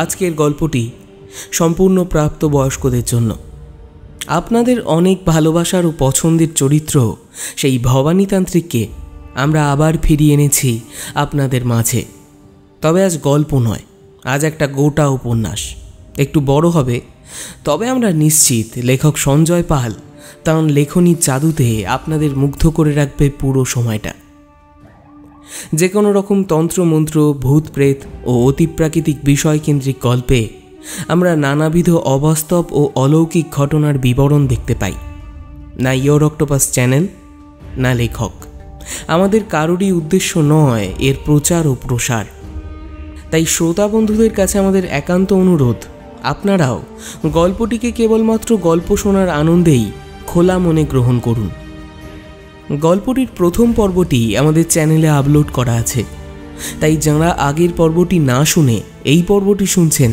আজকের গল্পটি সম্পূর্ণ প্রাপ্তবয়স্কদের জন্য। আপনাদের অনেক ভালোবাসার ও পছন্দের চরিত্র সেই ভবানীতান্ত্রিককে আমরা আবার ফিরিয়ে এনেছি আপনাদের মাঝে। তবে আজ গল্প নয়, আজ একটা গোটা উপন্যাস। একটু বড় হবে, তবে আমরা নিশ্চিত লেখক সঞ্জয় পাল তাঁর লেখনীর জাদুতে আপনাদের মুগ্ধ করে রাখবে পুরো সময়টা। যে কোনো রকম তন্ত্রমন্ত্র, ভূত প্রেত ও অতিপ্রাকৃতিক বিষয়কেন্দ্রিক গল্পে আমরা নানাবিধ অবাস্তব ও অলৌকিক ঘটনার বিবরণ দেখতে পাই। না ইয়োর অক্টোপাস চ্যানেল, না লেখক, আমাদের কারোরই উদ্দেশ্য নয় এর প্রচার ও প্রসার। তাই শ্রোতা বন্ধুদের কাছে আমাদের একান্ত অনুরোধ, আপনারাও গল্পটিকে কেবলমাত্র গল্প শোনার আনন্দেই খোলা মনে গ্রহণ করুন। গল্পটির প্রথম পর্বটি আমাদের চ্যানেলে আপলোড করা আছে, তাই যাঁরা আগের পর্বটি না শুনে এই পর্বটি শুনছেন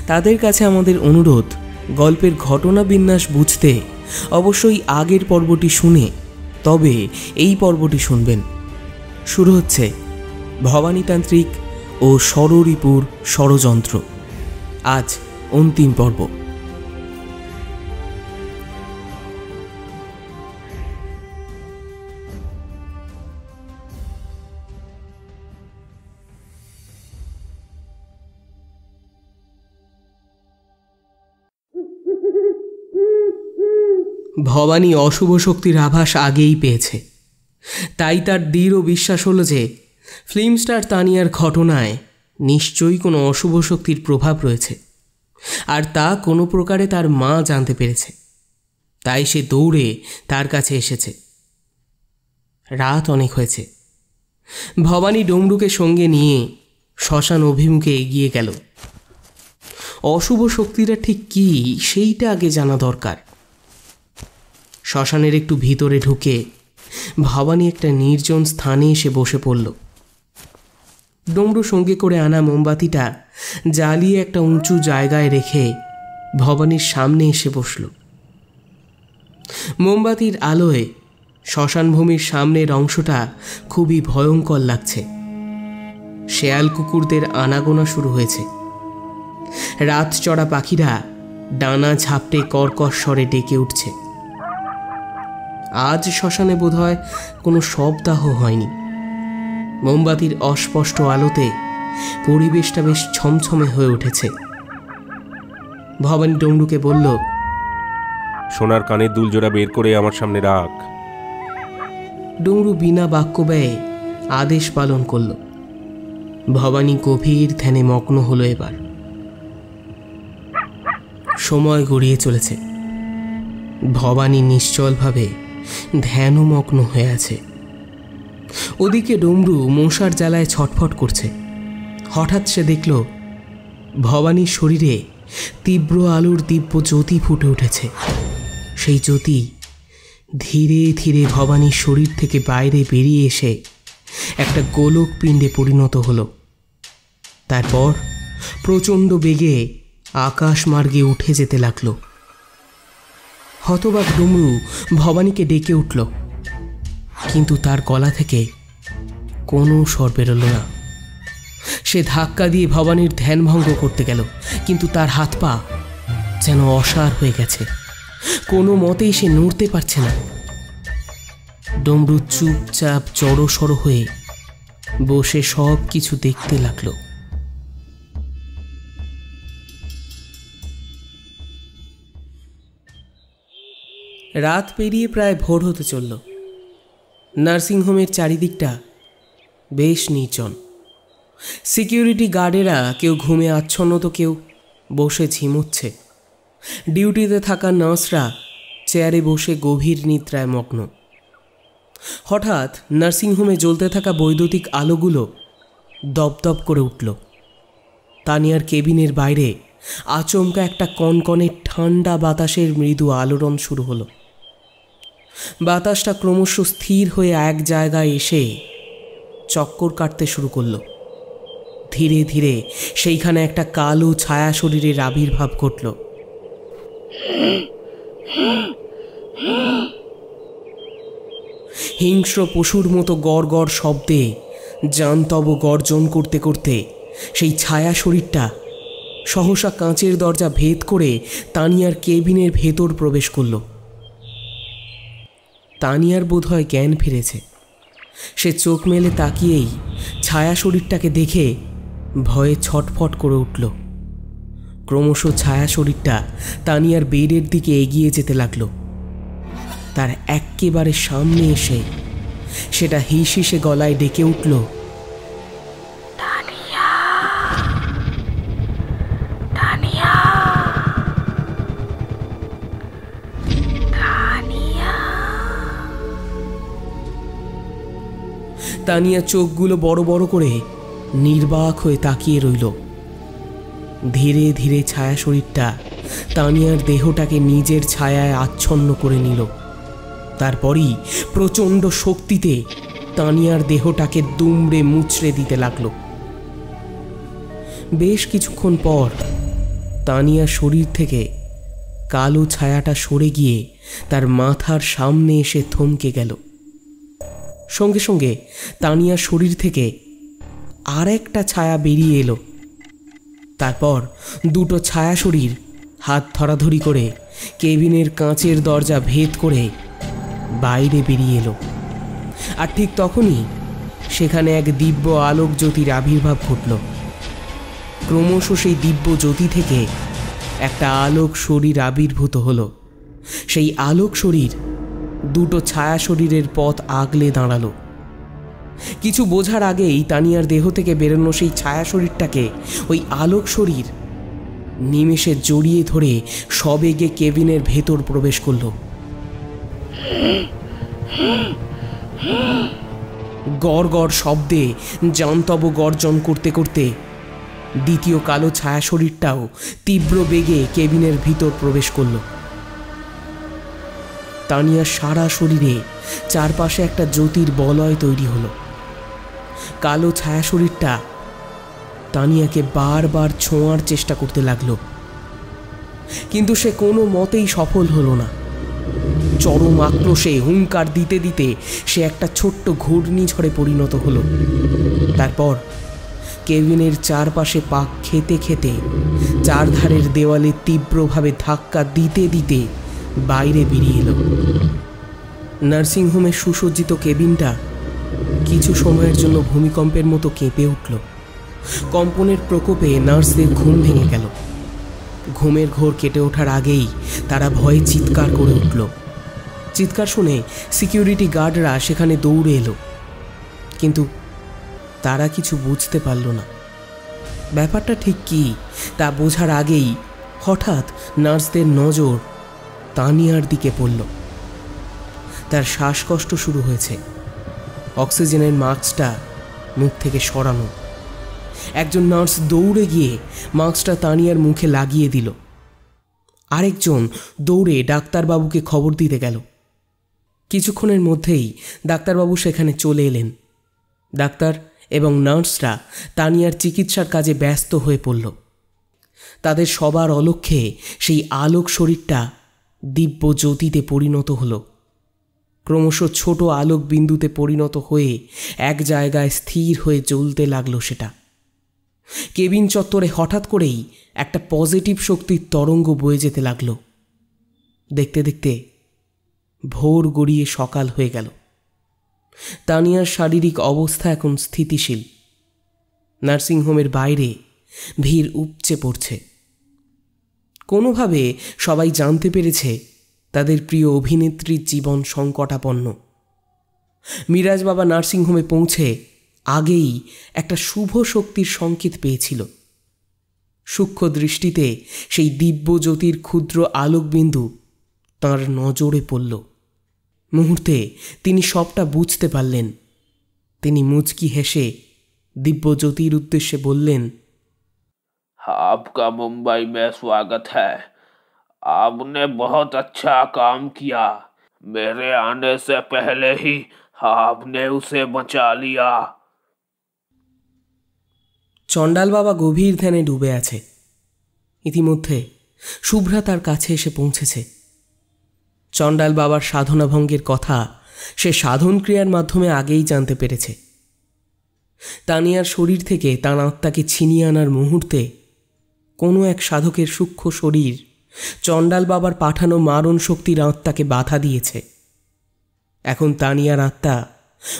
তাদের কাছে আমাদের অনুরোধ, গল্পের ঘটনা বিন্যাস বুঝতে অবশ্যই আগের পর্বটি শুনে তবে এই পর্বটি শুনবেন। শুরু হচ্ছে ভবানীতান্ত্রিক ও ষড়রিপুর ষড়যন্ত্র, আজ অন্তিম পর্ব। ভবানী অশুভ শক্তির আভাস আগেই পেয়েছে, তাই তার দৃঢ় বিশ্বাস হলো যে ফিল্ম স্টার তানিয়ার ঘটনায় নিশ্চয়ই কোনো অশুভ শক্তির প্রভাব রয়েছে, আর তা কোনো প্রকারে তার মা জানতে পেরেছে। তাই সে দৌড়ে তার কাছে এসেছে। রাত অনেক হয়েছে। ভবানী ডমরুকে সঙ্গে নিয়ে শ্মশান অভিমুখে এগিয়ে গেল। অশুভ শক্তিটা ঠিক কী সেইটা আগে জানা দরকার। শ্মশানের একটু ভিতরে ঢুকে ভবানী একটা নির্জন স্থানে এসে বসে পড়ল। ডমরু সঙ্গে করে আনা মোমবাতিটা জ্বালিয়ে একটা উঁচু জায়গায় রেখে ভবানীর সামনে এসে বসল। মোমবাতির আলোয় শ্মশানভূমির সামনের অংশটা খুবই ভয়ঙ্কর লাগছে। শেয়াল কুকুরদের আনাগোনা শুরু হয়েছে। রাত চড়া পাখিরা ডানা ঝাপটে কর্কশ স্বরে ডেকে উঠছে। আজ শ্মশানে বোধহয় কোনো শবদাহ হয়নি। মোমবাতির অস্পষ্ট আলোতে পরিবেশটা বেশ ছমছমে হয়ে উঠেছে। ভবানী ডমরুকে বলল, সোনার কানের দুলজোড়া বের করে আমার সামনে রাখ। ডমরু বিনা বাক্য ব্যয়ে আদেশ পালন করল। ভবানী গভীর ধ্যানে মগ্ন হলো। এবার সময় গড়িয়ে চলেছে। ভবানী নিশ্চলভাবে ধ্যানমগ্ন হয়ে আছে। ওদিকে ডমরু মশার জ্বালায় ছটফট করছে। হঠাৎ সে দেখল ভবানীর শরীরে তীব্র আলোর দিব্য জ্যোতি ফুটে উঠেছে। সেই জ্যোতি ধীরে ধীরে ভবানীর শরীর থেকে বাইরে বেরিয়ে এসে একটা গোলক পিণ্ডে পরিণত হলো। তারপর প্রচণ্ড বেগে আকাশ মার্গে উঠে যেতে লাগলো। হতবাক ডমরু ভবানীকে ডেকে উঠল, কিন্তু তার গলা থেকে কোনো স্বর বেরোল না। সে ধাক্কা দিয়ে ভবানীর ধ্যান ভঙ্গ করতে গেল, কিন্তু তার হাত পা যেন অসাড় হয়ে গেছে। কোনো মতেই সে নড়তে পারছে না। ডমরু চুপচাপ জড়সড় হয়ে বসে সব কিছু দেখতে লাগলো। রাত পেরিয়ে প্রায় ভোর হতে চলল। নার্সিংহোমের চারিদিকটা বেশ নির্জন। সিকিউরিটি গার্ডেরা কেউ ঘুমে আচ্ছন্ন, তো কেউ বসে ঝিমুচ্ছে। ডিউটিতে থাকা নার্সরা চেয়ারে বসে গভীর নিদ্রায় মগ্ন। হঠাৎ নার্সিংহোমে জ্বলতে থাকা বৈদ্যুতিক আলোগুলো দপদপ করে উঠল। তানিয়ার কেবিনের বাইরে আচমকা একটা কনকনে ঠান্ডা বাতাসের মৃদু আলোড়ন শুরু হলো। বাতাসটা ক্রমশ স্থির হয়ে এক জায়গায় এসে চক্কর কাটতে শুরু করলো। ধীরে ধীরে সেইখানে একটা কালো ছায়া শরীরের আবির্ভাব ঘটল। হিংস্র পশুর মতো গড় গড় শব্দে জান্তব গর্জন করতে করতে সেই ছায়া শরীরটা সহসা কাঁচের দরজা ভেদ করে তানিয়ার কেবিনের ভেতর প্রবেশ করল। তানিয়ার বোধহয় জ্ঞান ফিরেছে। সে চোখ মেলে তাকিয়েই ছায়া শরীরটাকে দেখে ভয়ে ছটফট করে উঠল। ক্রমশ ছায়া শরীরটা তানিয়ার বেডের দিকে এগিয়ে যেতে লাগল। তার একেবারে সামনে এসে সেটা হিস হিসে গলায় ডেকে উঠল, তানিয়া, তানিয়া, তানিয়া। তানিয়া চোখগুলো বড় বড় করে নির্বাক হয়ে তাকিয়ে রইল। ধীরে ধীরে ছায়া শরীরটা তানিয়ার দেহটাকে নিজের ছায়ায় আচ্ছন্ন করে নিল। তারপরই প্রচণ্ড শক্তিতে তানিয়ার দেহটাকে দুমড়ে মুচড়ে দিতে লাগলো। বেশ কিছুক্ষণ পর তানিয়ার শরীর থেকে কালো ছায়াটা সরে গিয়ে তার মাথার সামনে এসে থমকে গেল। সঙ্গে সঙ্গে তানিয়ার শরীর থেকে আর একটা ছায়া বেরিয়ে এলো। তারপর দুটো ছায়া শরীর হাত ধরাধরি করে কেবিনের কাঁচের দরজা ভেদ করে বাইরে বেরিয়ে এলো। আর ঠিক তখনই সেখানে এক দিব্য আলোক জ্যোতির আবির্ভাব ঘটল। ক্রমশ সেই দিব্য জ্যোতি থেকে একটা আলোক শরীর আবির্ভূত হলো। সেই আলোক শরীর দুটো ছায়া শরীরের পথ আগলে দাঁড়ালো। কিছু বোঝার আগেই তানিয়ার দেহ থেকে বেরোনো সেই ছায়া শরীরটাকে ওই আলোক শরীর নিমেষে জড়িয়ে ধরে সবেগে কেবিনের ভেতর প্রবেশ করল। গড় গড় শব্দে জান্তব গর্জন করতে করতে দ্বিতীয় কালো ছায়া শরীরটাও তীব্র বেগে কেবিনের ভিতর প্রবেশ করল। তানিয়ার সারা শরীরে চারপাশে একটা জ্যোতির বলয় তৈরি হলো। কালো ছায়া শরীরটা তানিয়াকে বারবার ছোঁয়ার চেষ্টা করতে লাগলো, কিন্তু সে কোনো মতেই সফল হলো না। চরম আক্রোশে হুঙ্কার দিতে দিতে সে একটা ছোট্ট ঘূর্ণিঝড়ে পরিণত হলো। তারপর কেবিনের চারপাশে পাক খেতে খেতে চারধারের দেওয়ালে তীব্রভাবে ধাক্কা দিতে দিতে বাইরে বেরিয়ে এলো। নার্সিংহোমের সুসজ্জিত কেবিনটা কিছু সময়ের জন্য ভূমিকম্পের মতো কেঁপে উঠল। কম্পনের প্রকোপে নার্সদের ঘুম ভেঙে গেল। ঘুমের ঘোর কেটে ওঠার আগেই তারা ভয়ে চিৎকার করে উঠল। চিৎকার শুনে সিকিউরিটি গার্ডরা সেখানে দৌড়ে এলো, কিন্তু তারা কিছু বুঝতে পারল না। ব্যাপারটা ঠিক কী তা বোঝার আগেই হঠাৎ নার্সদের নজর তানিয়ার দিকে পড়ল। তার শ্বাসকষ্ট শুরু হয়েছে। অক্সিজেনের মাস্কটা মুখ থেকে সরানো। একজন নার্স দৌড়ে গিয়ে মাস্কটা তানিয়ার মুখে লাগিয়ে দিল। আরেকজন দৌড়ে ডাক্তারবাবুকে খবর দিতে গেল। কিছুক্ষণের মধ্যেই ডাক্তারবাবু সেখানে চলে এলেন। ডাক্তার এবং নার্সরা তানিয়ার চিকিৎসার কাজে ব্যস্ত হয়ে পড়ল। তাদের সবার অলক্ষ্যে সেই আলোক শরীরটা দিব্য জ্যোতিতে পরিণত হলো। ক্রমশ ছোট আলোক বিন্দুতে পরিণত হয়ে এক জায়গায় স্থির হয়ে জ্বলতে লাগলো সেটা। কেবিন চত্বরে হঠাৎ করেই একটা পজিটিভ শক্তির তরঙ্গ বয়ে যেতে লাগলো। দেখতে দেখতে ভোর গড়িয়ে সকাল হয়ে গেল। তানিয়ার শারীরিক অবস্থা এখন স্থিতিশীল। নার্সিংহোমের বাইরে ভিড় উপচে পড়ছে। কোনোভাবে সবাই জানতে পেরেছে তাদের প্রিয় অভিনেত্রীর জীবন সংকটাপন্ন। মিরাজ বাবা নার্সিংহোমে পৌঁছে আগেই একটা শুভ শক্তির সংকেত পেয়েছিল। সূক্ষ্ম দৃষ্টিতে সেই দিব্য জ্যোতির ক্ষুদ্র আলোকবিন্দু তাঁর নজরে পড়ল। মুহূর্তে তিনি সবটা বুঝতে পারলেন। তিনি মুচকি হেসে দিব্য জ্যোতির উদ্দেশ্যে বললেন, आपका मुंबई में स्वागत है। आपने बहुत अच्छा काम किया। मेरे आने से पहले ही आपने उसे बचा लिया। চণ্ডাল বাবা গভীর ধ্যানে ডুবে আছে। ইতিমধ্যে শুভ্রা তার কাছে এসে পৌঁছেছে। চণ্ডাল বাবার সাধনাভঙ্গের কথা সে সাধন ক্রিয়ার মাধ্যমে আগেই জানতে পেরেছে। তানিয়ার শরীর থেকে তার আত্মাকে ছিনিয়ে আনার মুহূর্তে কোনো এক সাধকের সূক্ষ্ম শরীর চণ্ডাল বাবার পাঠানো মারণ শক্তির আত্মাকে বাধা দিয়েছে। এখন তানিয়ার আত্মা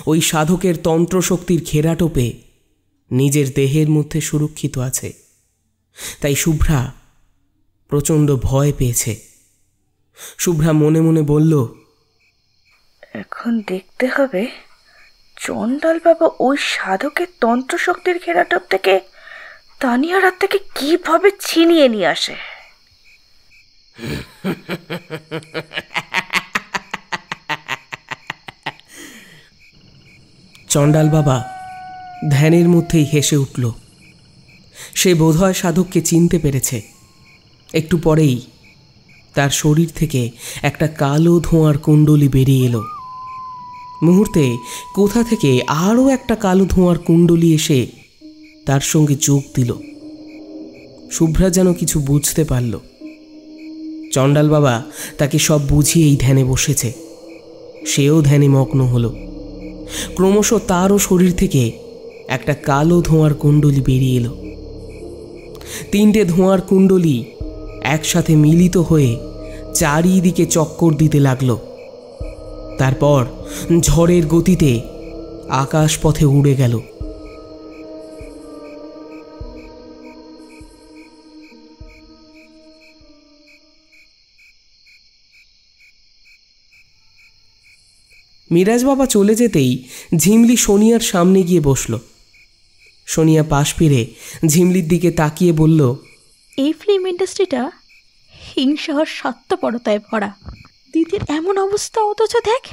ওই সাধকের তন্ত্রশক্তির ঘেরাটোপে নিজের দেহের মধ্যে সুরক্ষিত আছে। তাই শুভ্রা প্রচণ্ড ভয় পেয়েছে। শুভ্রা মনে মনে বলল, এখন দেখতে হবে চণ্ডাল বাবা ওই সাধকের তন্ত্রশক্তির ঘেরাটোপ থেকে তানিয়ার আত্মাকে কিভাবে ছিনিয়ে নিয়ে আসে। চণ্ডাল বাবা ধ্যানের মধ্যেই হেসে উঠল। সে বোধহয় সাধককে চিনতে পেরেছে। একটু পরেই তার শরীর থেকে একটা কালো ধোঁয়ার কুণ্ডলী বেরিয়ে এলো। মুহূর্তে কোথা থেকে আরও একটা কালো ধোঁয়ার কুণ্ডলী এসে তার সঙ্গে যোগ দিল। শুভ্রা যেন কিছু বুঝতে পারল। চণ্ডাল বাবা তাকে সব বুঝিয়েই ধ্যানে বসেছে। সেও ধ্যানে মগ্ন হলো। ক্রমশ তারও শরীর থেকে একটা কালো ধোঁয়ার কুণ্ডলী বেরিয়ে এলো। 3টে ধোঁয়ার কুণ্ডলী একসাথে মিলিত হয়ে চারিদিকে চক্কর দিতে লাগলো। তারপর ঝড়ের গতিতে আকাশ পথে উড়ে গেল। মিরাজ বাবা চলে যেতেই ঝিমলি সোনিয়ার সামনে গিয়ে বসল। সোনিয়া পাশ ফিরে ঝিমলির দিকে তাকিয়ে বলল, এই ফিল্ম ইন্ডাস্ট্রিটা হিংসা আর স্বার্থপরতায় ভরা। দিদির এমন অবস্থা, অথচ দেখ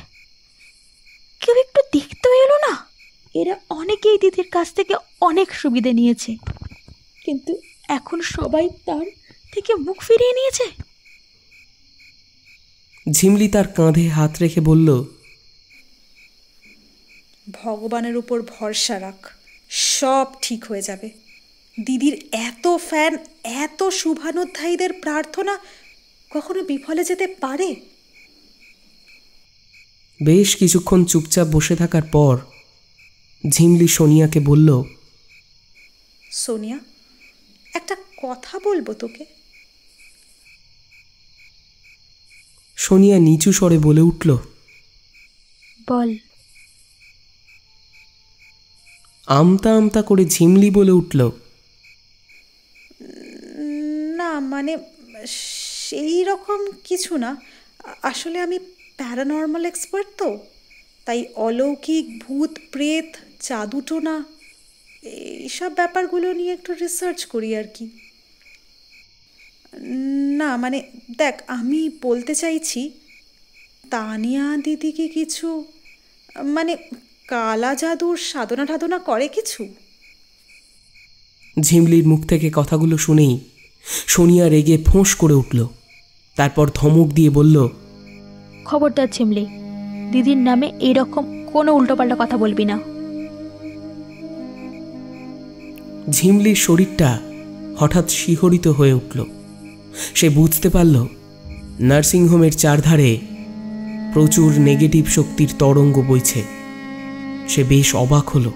কেউ একটু দেখতেও এলো না। এরা অনেকেই দিদির কাছ থেকে অনেক সুবিধে নিয়েছে, কিন্তু এখন সবাই তার থেকে মুখ ফিরিয়ে নিয়েছে। ঝিমলি তার কাঁধে হাত রেখে বলল, ভগবানের উপর ভরসা রাখ, সব ঠিক হয়ে যাবে। দিদির এত ফ্যান, এত শুভানুধ্যায়ীদের প্রার্থনা কখনো বিফলে যেতে পারে? বেশ কিছুক্ষণ চুপচাপ বসে থাকার পর ঝিমলি সোনিয়াকে বলল, সোনিয়া, একটা কথা বলবো তোকে। সোনিয়া নিচু স্বরে বলে উঠল, বল। আমতা আমতা করে ঝিমলি বলে উঠল, না মানে সেই রকম কিছু না। আসলে আমি প্যারানর্মাল এক্সপার্ট, তো তাই অলৌকিক, ভূত প্রেত, জাদুটোনা এইসব ব্যাপারগুলো নিয়ে একটু রিসার্চ করি আর কি। না মানে দেখ, আমি বলতে চাইছি তানিয়া দিদি কি কিছু মানে কালা জাদুর সাধনা টাধনা করে কিছু? ঝিমলির মুখ থেকে কথাগুলো শুনেই সোনিয়া রেগে ফোঁস করে উঠল। তারপর ধমক দিয়ে বলল, খবরদার ঝিমলি, দিদির নামে এরকম কোনো উল্টোপাল্টা কথা বলবি না। ঝিমলির শরীরটা হঠাৎ শিহরিত হয়ে উঠল। সে বুঝতে পারল নার্সিংহোমের চারধারে প্রচুর নেগেটিভ শক্তির তরঙ্গ বইছে। সে বেশ অবাক হলো।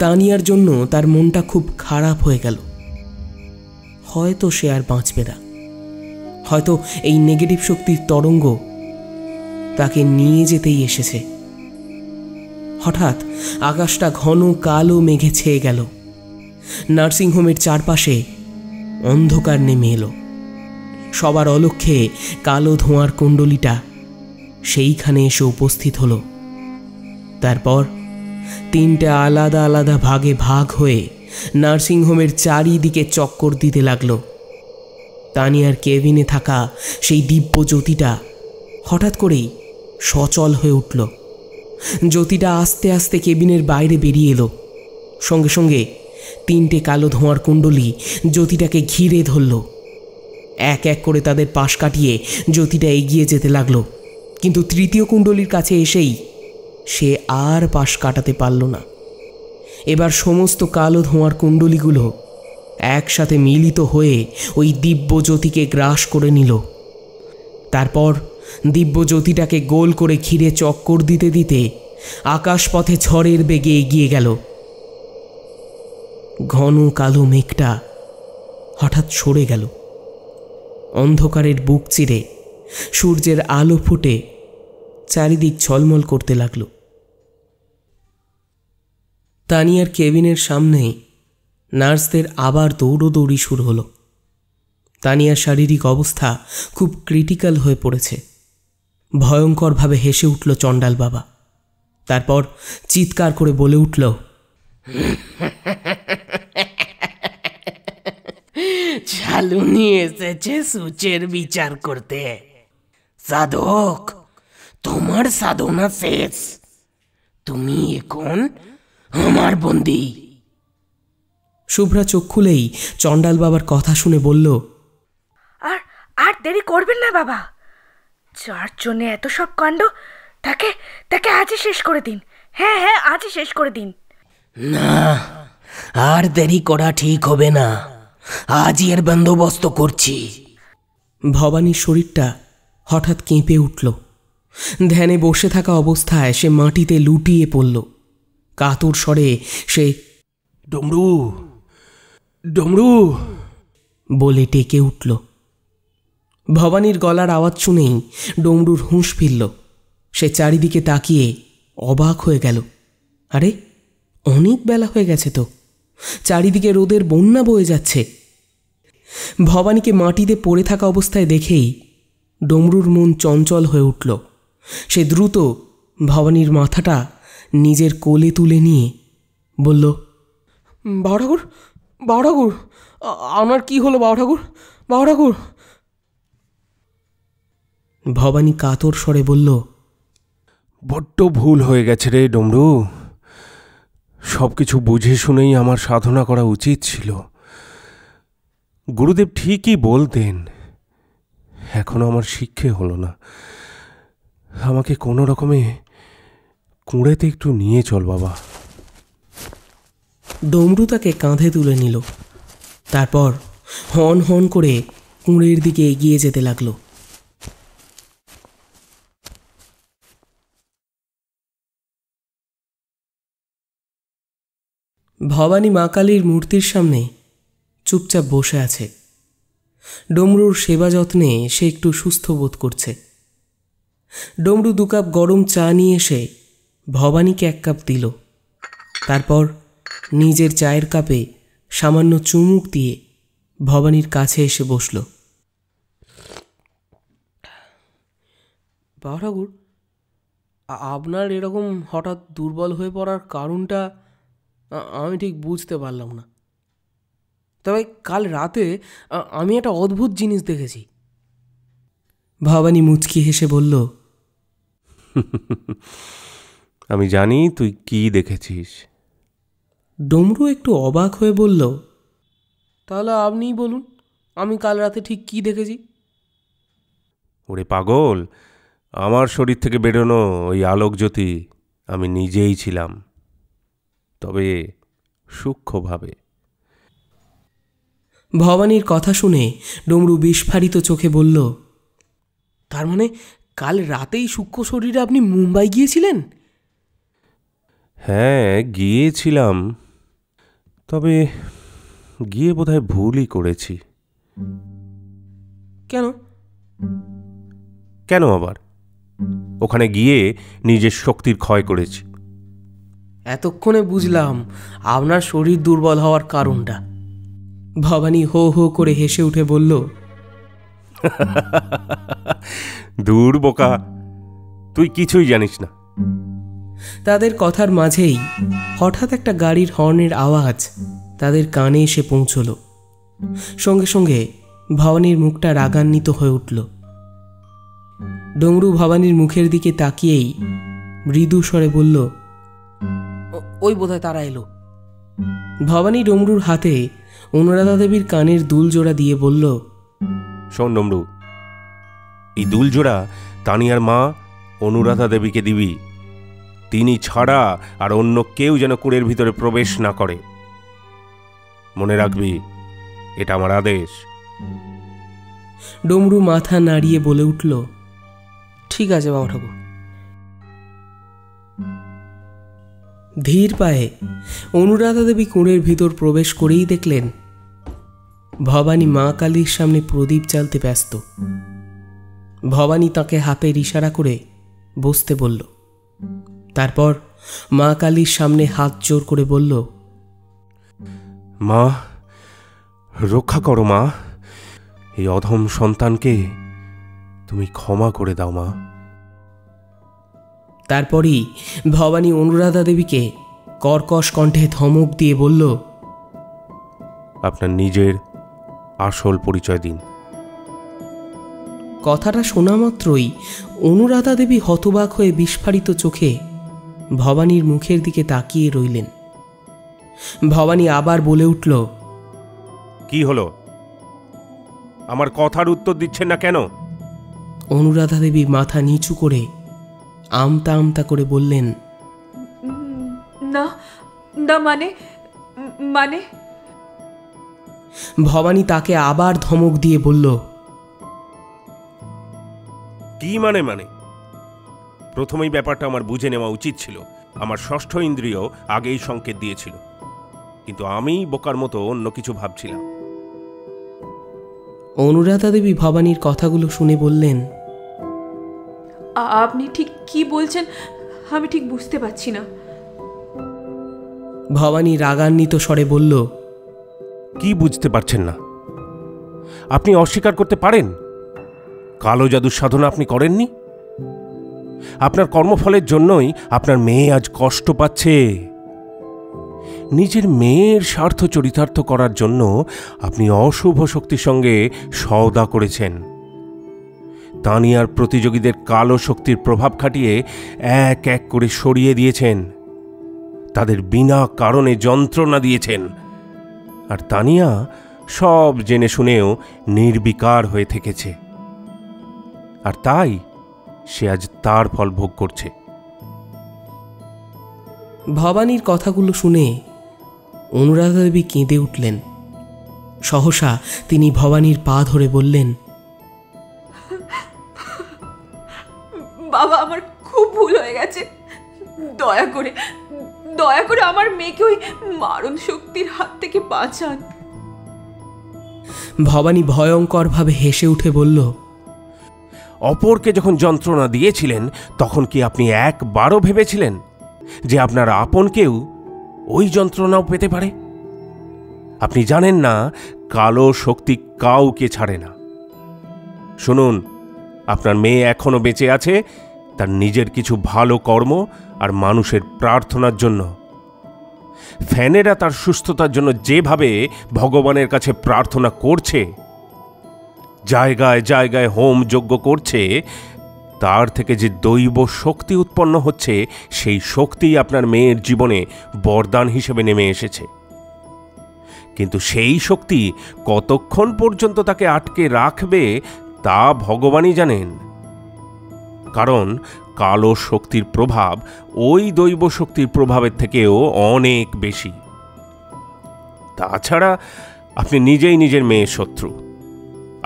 তানিয়ার জন্য তার মনটা খুব খারাপ হয়ে গেল। হয়তো সে আর বাঁচবে না। হয়তো এই নেগেটিভ শক্তির তরঙ্গ তাকে নিয়ে যেতেই এসেছে। হঠাৎ আকাশটা ঘন কালো মেঘে ছেয়ে গেল। নার্সিংহোমের চারপাশে অন্ধকার নেমে এলো। সবার অলক্ষ্যে কালো ধোঁয়ার কুণ্ডলীটা সেইখানে এসে উপস্থিত হলো। তারপর 3টে আলাদা আলাদা ভাগে ভাগ হয়ে নার্সিংহোমের চারিদিকে চক্কর দিতে লাগলো। তানিয়ার কেবিনে থাকা সেই দিব্য জ্যোতিটা হঠাৎ করেই সচল হয়ে উঠল। জ্যোতিটা আস্তে আস্তে কেবিনের বাইরে বেরিয়ে এলো। সঙ্গে সঙ্গে 3টে কালো ধোঁয়ার কুণ্ডলী জ্যোতিটাকে ঘিরে ধরল। এক এক করে তাদের পাশ কাটিয়ে জ্যোতিটা এগিয়ে যেতে লাগলো। কিন্তু তৃতীয় কুণ্ডলীর কাছে এসেই সে আর পাশ কাটাতে পারল না। এবার সমস্ত কালো ধোঁয়ার কুণ্ডলীগুলো একসাথে মিলিত হয়ে ওই দিব্য জ্যোতিকে গ্রাস করে নিল। তারপর দিব্য জ্যোতিটাকে গোল করে ঘিরে চক্কর দিতে দিতে আকাশপথে ঝড়ের বেগে এগিয়ে গেল। ঘন কালো মেঘটা হঠাৎ সরে গেল। অন্ধকারের বুক চিরে সূর্যের আলো ফুটে চারিদিক ঝলমল করতে লাগল। তানিয়ার কেবিনের সামনেই নার্সদের আবার দৌড়োদৌড়ি শুরু হলো। তানিয়ার শারীরিক অবস্থা খুব ক্রিটিক্যাল হয়ে পড়েছে। ভয়ঙ্করভাবে হেসে উঠল চণ্ডাল বাবা। তারপর চিৎকার করে বলে উঠল, ঝালুনি এসেছে সূচের বিচার করতে। সাধক, তোমার সাধনা শেষ, তুমি এখন আমার বন্দী। শুভ্রা চোখ খুলেই চণ্ডাল বাবার কথা শুনে বলল, আর আর দেরি করবেন না বাবা, যার জন্য এত সব কাণ্ড তাকে তাকে আজই শেষ করে দিন। হ্যাঁ হ্যাঁ, আজই শেষ করে দিন। না, আর দেরি করা ঠিক হবে না, আজই এর বন্দোবস্ত করছি। ভবানীর শরীরটা হঠাৎ কেঁপে উঠল। ধ্যানে বসে থাকা অবস্থায় সে মাটিতে লুটিয়ে পড়ল। কাতর স্বরে সে ডমরু, ডমরু বলে ডেকে উঠল। ভবানীর গলার আওয়াজ শুনেই ডমরুর হুঁশ ফিরল। সে চারিদিকে তাকিয়ে অবাক হয়ে গেল। আরে, অনেক বেলা হয়ে গেছে তো, চারিদিকে রোদের বন্যা বয়ে যাচ্ছে। ভবানীকে মাটিতে পড়ে থাকা অবস্থায় দেখেই ডমরুর মন চঞ্চল হয়ে উঠল। সে দ্রুত ভবানীর মাথাটা নিজের কোলে তুলে নিয়ে বলল, বাবা ঠাকুর, বাবা ঠাকুর, আমার কি হলো বাবা ঠাকুর, বাবা ঠাকুর? ভবানী কাতর স্বরে বলল, বড্ড ভুল হয়ে গেছে রে ডমরু। সব কিছু বুঝে শুনেই আমার সাধনা করা উচিত ছিল। গুরুদেব ঠিকই বলতেন, এখনো আমার শিক্ষে হলো না। আমাকে কোনো রকমে কুঁড়েতে একটু নিয়ে চল বাবা। ডমরু তাকে কাঁধে তুলে নিল। তারপর হন হন করে কুঁড়ের দিকে এগিয়ে যেতে লাগলো। ভবানী মা কালীর মূর্তির সামনে চুপচাপ বসে আছে। ডমরুর সেবা যত্নে সে একটু সুস্থ বোধ করছে। ডমরু 2 কাপ গরম চা নিয়ে এসে ভবানীকে 1 কাপ দিল। তারপর নিজের চায়ের কাপে সামান্য চুমুক দিয়ে ভবানীর কাছে এসে বসল। বাবা ঠাকুর, আপনার এরকম হঠাৎ দুর্বল হয়ে পড়ার কারণটা আমি ঠিক বুঝতে পারলাম না। তবে কাল রাতে আমি একটা অদ্ভুত জিনিস দেখেছি। ভবানী মুচকি হেসে বলল, আমি জানি তুই কি দেখেছিস। ডমরু একটু অবাক হয়ে বলল, তাহলে আপনিই বলুন, আমি কাল রাতে ঠিক কি দেখেছি? ওরে পাগল, আমার শরীর থেকে বেরোনো ওই আলোক জ্যোতি আমি নিজেই ছিলাম, তবে সূক্ষ্মভাবে। ভবানীর কথা শুনে ডমরু বিস্ফারিত চোখে বলল, তার মানে কাল রাতেই সূক্ষ্ম শরীরে আপনি মুম্বাই গিয়েছিলেন? হ্যাঁ, গিয়েছিলাম, তবে গিয়ে বোধহয় ভুলই করেছি। কেন? কেন আবার? ওখানে গিয়ে নিজের শক্তির ক্ষয় করেছি। এতক্ষণে বুঝলাম আপনার শরীর দুর্বল হওয়ার কারণটা। ভবানী হো হো করে হেসে উঠে বলল, দূর বোকা, তুই কিছুই জানিস না। তাদের কথার মাঝেই হঠাৎ একটা গাড়ির হর্নের আওয়াজ তাদের কানে এসে পৌঁছল। সঙ্গে সঙ্গে ভবানীর মুখটা রাগান্বিত হয়ে উঠল। ডমরু ভবানীর মুখের দিকে তাকিয়েই মৃদু স্বরে বলল, ওই বোধহয় তারা এলো। ভবানী ডমরুর হাতে অনুরাধা দেবীর কানের দুল জোড়া দিয়ে বলল, শোন ডমরু, এই দুল জোড়া তানিয়ার মা অনুরাধা দেবীকে দিবি। তিনি ছাড়া আর অন্য কেউ যেন কুঁড়ের ভিতরে প্রবেশ না করে। মনে রাখবি, এটা আমার আদেশ। ডমরু মাথা নাড়িয়ে বলে উঠল, ঠিক আছে বাবা ঠাকুর। ধীর পায়ে অনুরাধা দেবী কুঁড়ের ভিতর প্রবেশ করেই দেখলেন ভবানী মা কালীর সামনে প্রদীপ জ্বালতে ব্যস্ত। ভবানী তাকে হাতের ইশারা করে বসতে বলল। তারপর মা কালীর সামনে হাত জোর করে বলল, মা, রক্ষা করো মা, এই অধম সন্তানকে তুমি ক্ষমা করে দাও মা। তারপরই ভবানী অনুরাধা দেবীকে কর্কশ কণ্ঠে ধমক দিয়ে বলল, আপনার নিজের আসল পরিচয় দিন। কথাটা শোনা মাত্রই অনুরাধা দেবী হতবাক হয়ে বিস্ফারিত চোখে ভবানীর মুখের দিকে তাকিয়ে রইলেন। ভবানী আবার বলে উঠল, কি হলো? আমার কথার উত্তর দিচ্ছেন না কেন? অনুরাধা দেবী মাথা নিচু করে আমতা আমতা করে বললেন, না না, মানে ভবানী তাকে আবার ধমক দিয়ে বলল, কি মানে? প্রথমেই ব্যাপারটা আমার বুঝে নেওয়া উচিত ছিল। আমার ষষ্ঠ ইন্দ্রিয় আগেই সংকেত দিয়েছিল, কিন্তু আমি বোকার মতো অন্য কিছু ভাবছিলাম। অনুরাধা দেবী ভবানীর কথাগুলো শুনে বললেন, আপনি ঠিক কি বলছেন আমি ঠিক বুঝতে পারছি না। ভবানী রাগান্বিত স্বরে বলল, কি বুঝতে পারছেন না? আপনি অস্বীকার করতে পারেন কালো জাদুর সাধনা আপনি করেননি? আপনার কর্মফলের জন্যই আপনার মেয়ে আজ কষ্ট পাচ্ছে। নিজের মেয়ের স্বার্থ চরিতার্থ করার জন্য আপনি অশুভ শক্তির সঙ্গে সওদা করেছেন। তানিয়ার প্রতিযোগীদের কালো শক্তির প্রভাব খাটিয়ে এক এক করে সরিয়ে দিয়েছেন, তাদের বিনা কারণে যন্ত্রণা দিয়েছেন। আর তানিয়া সব জেনে শুনেও নির্বিকার হয়ে থেকেছে, আর তাই সে আজ তার ফল ভোগ করছে। ভবানীর কথাগুলো শুনে অনুরাধা দেবী কেঁদে উঠলেন। সহসা তিনি ভবানীর পা ধরে বললেন, বাবা, আমার খুব ভুল হয়ে গেছে। দয়া করে আমার মেয়েকে ওই মারণ শক্তির হাত থেকে বাঁচান। ভবানী ভয়ঙ্করভাবে হেসে উঠে বলল, অপরকে যখন যন্ত্রণা দিয়েছিলেন তখন কি আপনি একবারও ভেবেছিলেন যে আপনার আপন কেউ ওই যন্ত্রণাও পেতে পারে? আপনি জানেন না কালো শক্তি কাউকে ছাড়ে না। শুনুন, আপনার মেয়ে এখনো বেঁচে আছে তার নিজের কিছু ভালো কর্ম আর মানুষের প্রার্থনার জন্য। ফ্যানেরা তার সুস্থতার জন্য যেভাবে ভগবানের কাছে প্রার্থনা করছে, জায়গায় জায়গায় হোম যজ্ঞ করছে, তার থেকে যে দৈব শক্তি উৎপন্ন হচ্ছে সেই শক্তিই আপনার মেয়ের জীবনে বরদান হিসেবে নেমে এসেছে। কিন্তু সেই শক্তি কতক্ষণ পর্যন্ত তাকে আটকে রাখবে তা ভগবানই জানেন, কারণ কালো শক্তির প্রভাব ওই দৈব শক্তির প্রভাবের থেকেও অনেক বেশি। তাছাড়া আপনি নিজেই নিজের মেয়ের শত্রু।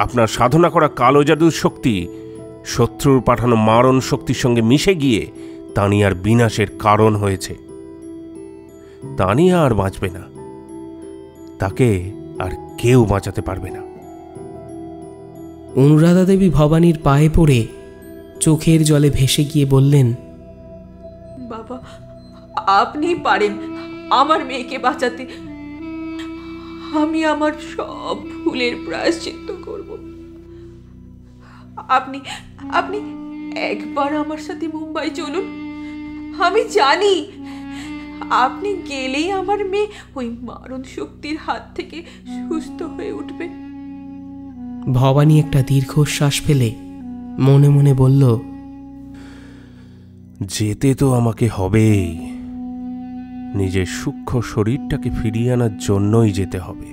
আপনার সাধনা করা কালো জাদুর শক্তি শত্রুর পাঠানো মারণ শক্তির সঙ্গে মিশে গিয়ে তানিয়ার বিনাশের কারণ হয়েছে। তানিয়া আর বাঁচবে না, তাকে আর কেউ বাঁচাতে পারবে না। অনুরাধা দেবী ভবানীর পায়ে পড়ে চোখের জলে ভেসে গিয়ে বললেন, বাবা, আপনি পারেন আমার মেয়েকে বাঁচাতে। আমি আমার সব ভুলের প্রায়শ্চিত্ত করব। আপনি একবার আমার সাথে মুম্বাই চলুন। আমি জানি আপনি গেলেই আমার মেয়ে ওই মারণ শক্তির হাত থেকে সুস্থ হয়ে উঠবে। ভবানী একটা দীর্ঘশ্বাস ফেলে মনে মনে বলল, যেতে তো আমাকে হবেই, নিজের সূক্ষ্ম শরীরটাকে ফিরিয়ে আনার জন্যই যেতে হবে।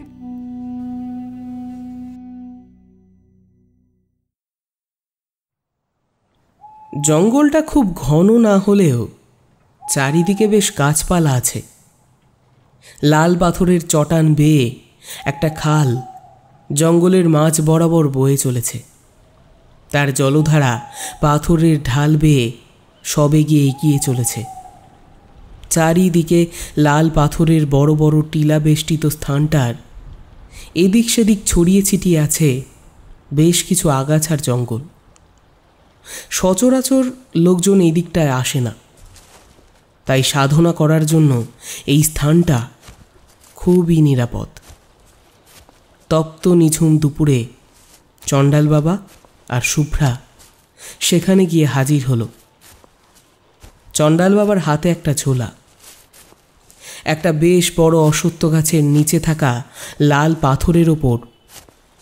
জঙ্গলটা খুব ঘন না হলেও চারিদিকে বেশ গাছপালা আছে। লাল পাথরের চটান বেয়ে একটা খাল জঙ্গলের মাঝ বরাবর বয়ে চলেছে। তার জলধারা পাথরের ঢাল বেয়ে সবে গিয়ে এগিয়ে চলেছে। চারিদিকে লাল পাথরের বড় বড় টিলা বেষ্টিত স্থানটার এদিক সেদিক ছড়িয়ে ছিটিয়ে আছে বেশ কিছু আগাছার জঙ্গল। সচরাচর লোকজন এই দিকটায় আসে না, তাই সাধনা করার জন্য এই স্থানটা খুবই নিরাপদ। তপ্ত নিঝুম দুপুরে চণ্ডাল বাবা আর শুভ্রা সেখানে গিয়ে হাজির হলো। চণ্ডাল বাবার হাতে একটা ঝোলা, একটা বেশ বড় অশ্বত্থ গাছের নিচে থাকা লাল পাথরের ওপর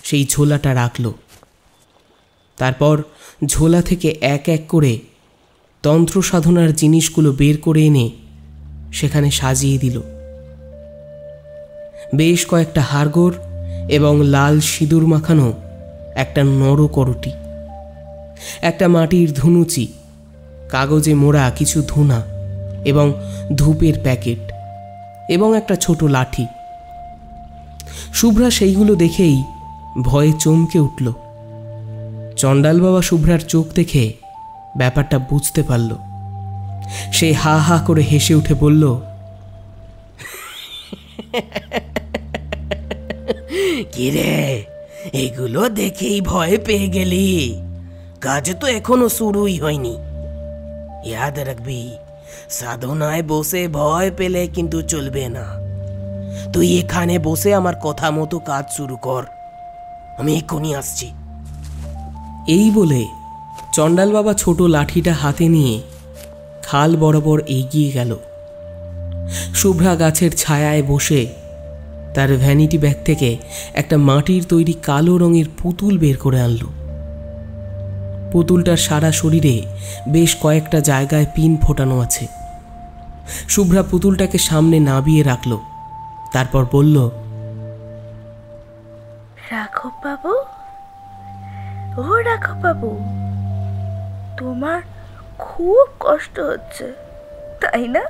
সেই ঝোলাটা রাখল। তারপর ঝোলা থেকে এক এক করে তন্ত্র সাধনার জিনিসগুলো বের করে এনে সেখানে সাজিয়ে দিল। বেশ কয়েকটা হাড়গোড় এবং লাল সিঁদুর মাখানো একটা নরকরটি, একটা মাটির ধুনুচি, কাগজে মোড়া কিছু ধুনা এবং ধূপের প্যাকেট এবং একটা ছোট লাঠি। শুভ্রা সেইগুলো দেখেই ভয়ে চমকে উঠল। চণ্ডাল বাবা শুভ্রার চোখ দেখে ব্যাপারটা বুঝতে পারল। সে হা হা করে হেসে উঠে বলল, কিরে, এগুলো দেখেই ভয় পেয়ে গেলি? কাজ তো এখনো শুরুই হয়নি। ইয়াদ রাখবি, সাধনায় বসে ভয় পেলে কিন্তু চলবে না। তুই এখানে বসে আমার কথা মতো কাজ শুরু কর, আমি এক্ষুনি আসছি। এই বলে চণ্ডাল বাবা ছোট লাঠিটা হাতে নিয়ে খাল বরাবর এগিয়ে গেল। শুভ্রা গাছের ছায়ায় বসে তার ভ্যানিটি ব্যাগ থেকে একটা মাটির তৈরি কালো রঙের পুতুল বের করে আনল। পুতুলটার সারা শরীরে বেশ কয়েকটা জায়গায় পিন ফোটানো আছে। শুভ্রা পুতুলটাকে সামনে নাবিয়ে রাখল, তারপর বলল, রাঘব বাবু, ও রাঘব বাবু, তোমার খুব কষ্ট হচ্ছে তাই না?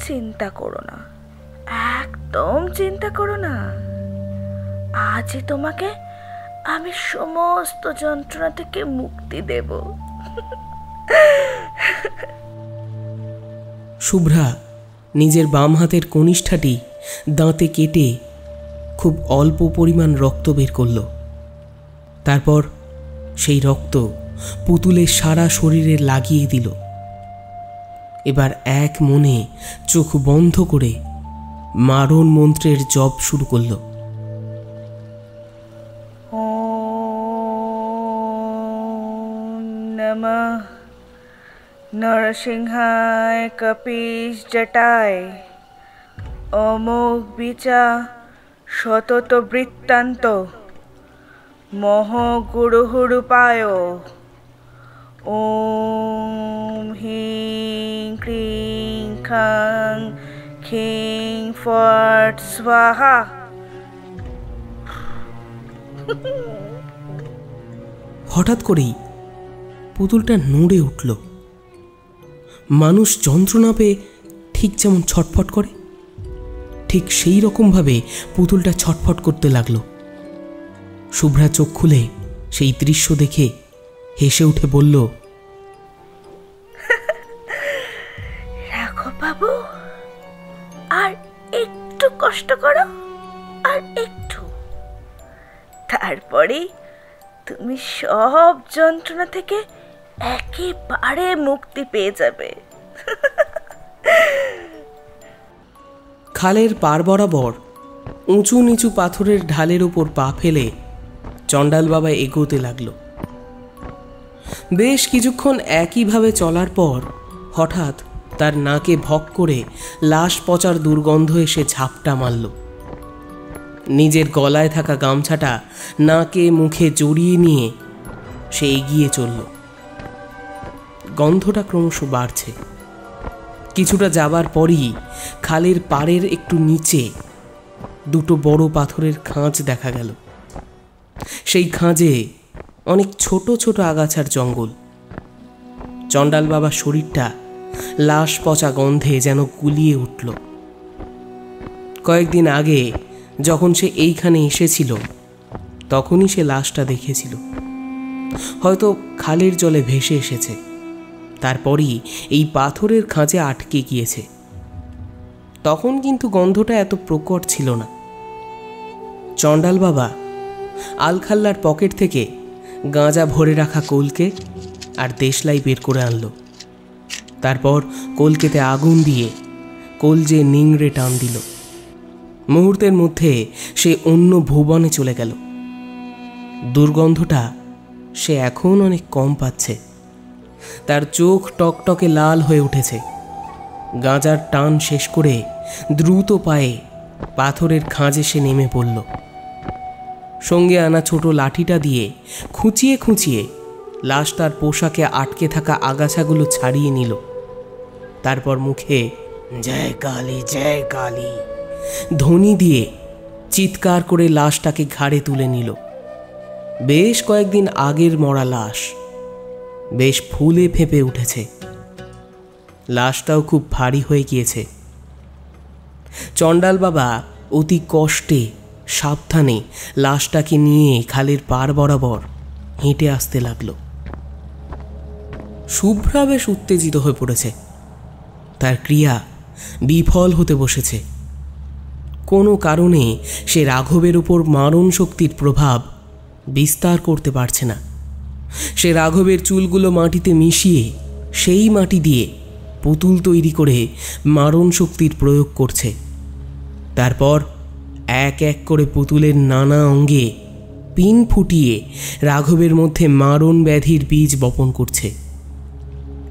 চিন্তা করো না, একদম চিন্তা করো না। আজই তোমাকে আমি সমস্ত যন্ত্রণা থেকে মুক্তি দেব। শুভ্রা নিজের বাম হাতের কনিষ্ঠাটি দাঁতে কেটে খুব অল্প পরিমাণ রক্ত বের করল। তারপর সেই রক্ত পুতুলের সারা শরীরে লাগিয়ে দিল। এবার এক মনে চোখ বন্ধ করে মারণ মন্ত্রের জপ শুরু করল। ওম নমঃ নরসিংহায় কপিশ জটায় অমোঘ বিচা সতত বৃত্তান্ত মোহ গুরুহুরুপায় ওম হিং ক্রিং খাং খিং ফট স্বাহা। হঠাৎ করেই পুতুলটা নড়ে উঠল। মানুষ যন্ত্রণা পেয়ে ঠিক যেমন ছটফট করে, ঠিক সেই রকমভাবে পুতুলটা ছটফট করতে লাগলো। শুভ্রা চোখ খুলে সেই দৃশ্য দেখে হেসে উঠে বলল, রাঘব বাবু, আর একটু কষ্ট করো, আর একটু, তারপরে তুমি সব যন্ত্রণা থেকে একেবারে মুক্তি পেয়ে যাবে। খালের পার বরাবর উঁচু নিচু পাথরের ঢালের ওপর পা ফেলে চণ্ডাল বাবা এগোতে লাগল। বেশ কিছুক্ষণ একইভাবে চলার পর হঠাৎ তার নাকে ভক করে লাশ পচার দুর্গন্ধ এসে ঝাপটা মারল। নিজের গলায় থাকা গামছাটা নাকে মুখে জড়িয়ে নিয়ে সে এগিয়ে চলল। গন্ধটা ক্রমশ বাড়ছে। কিছুটা যাবার পরই খালের পাড়ের একটু নিচে দুটো বড় পাথরের খাঁজ দেখা গেল। সেই খাঁজে অনেক ছোট ছোট আগাছার জঙ্গল। চণ্ডাল বাবার শরীরটা লাশ পচা গন্ধে যেন গুলিয়ে উঠল। কয়েকদিন আগে যখন সে এইখানে এসেছিল তখনই সে লাশটা দেখেছিল। হয়তো খালের জলে ভেসে এসেছে, তারপরই এই পাথরের খাঁজে আটকে গিয়েছে। তখন কিন্তু গন্ধটা এত প্রকট ছিল না। চণ্ডাল বাবা আলখাল্লার পকেট থেকে গাঁজা ভরে রাখা কলকে আর দেশলাই বের করে আনলো। তারপর কলকেতে আগুন দিয়ে কলজে নিংড়ে টান দিল। মুহূর্তের মধ্যে সে অন্য ভুবনে চলে গেল। দুর্গন্ধটা সে এখন অনেক কম পাচ্ছে। তার চোখ টকটকে লাল হয়ে উঠেছে। গাঁজার টান শেষ করে দ্রুত পায়ে পাথরের খাঁজে সে নেমে পড়ল। সঙ্গে আনা ছোট লাঠিটা দিয়ে খুঁচিয়ে খুঁচিয়ে লাশটার পোশাকে আটকে থাকা আগাছাগুলো ছাড়িয়ে নিল। তারপর মুখে জয় কালী জয় কালী ধ্বনি দিয়ে চিৎকার করে লাশটাকে ঘাড়ে তুলে নিল। বেশ কয়েকদিন আগের মরা লাশ, বেশ ফুলে ফেঁপে উঠেছে। লাশটাও খুব ভারী হয়ে গিয়েছে। চণ্ডাল বাবা অতি কষ্টে সাবধানে লাশটাকে নিয়ে খালের পার বরাবর হেঁটে আসতে লাগলো। শুভ্রা বেশ উত্তেজিত হয়ে পড়েছে। তার ক্রিয়া বিফল হতে বসেছে। কোনো কারণে সে রাঘবের উপর মারণ শক্তির প্রভাব বিস্তার করতে পারছে না। সে রাঘবের চুলগুলো মাটিতে মিশিয়ে সেই মাটি দিয়ে পুতুল তৈরি করে মারণ শক্তির প্রয়োগ করছে। তারপর এক এক করে পুতুলের নানা অঙ্গে পিন ফুটিয়ে রাঘবের মধ্যে মারণ ব্যাধির বীজ বপন করছে।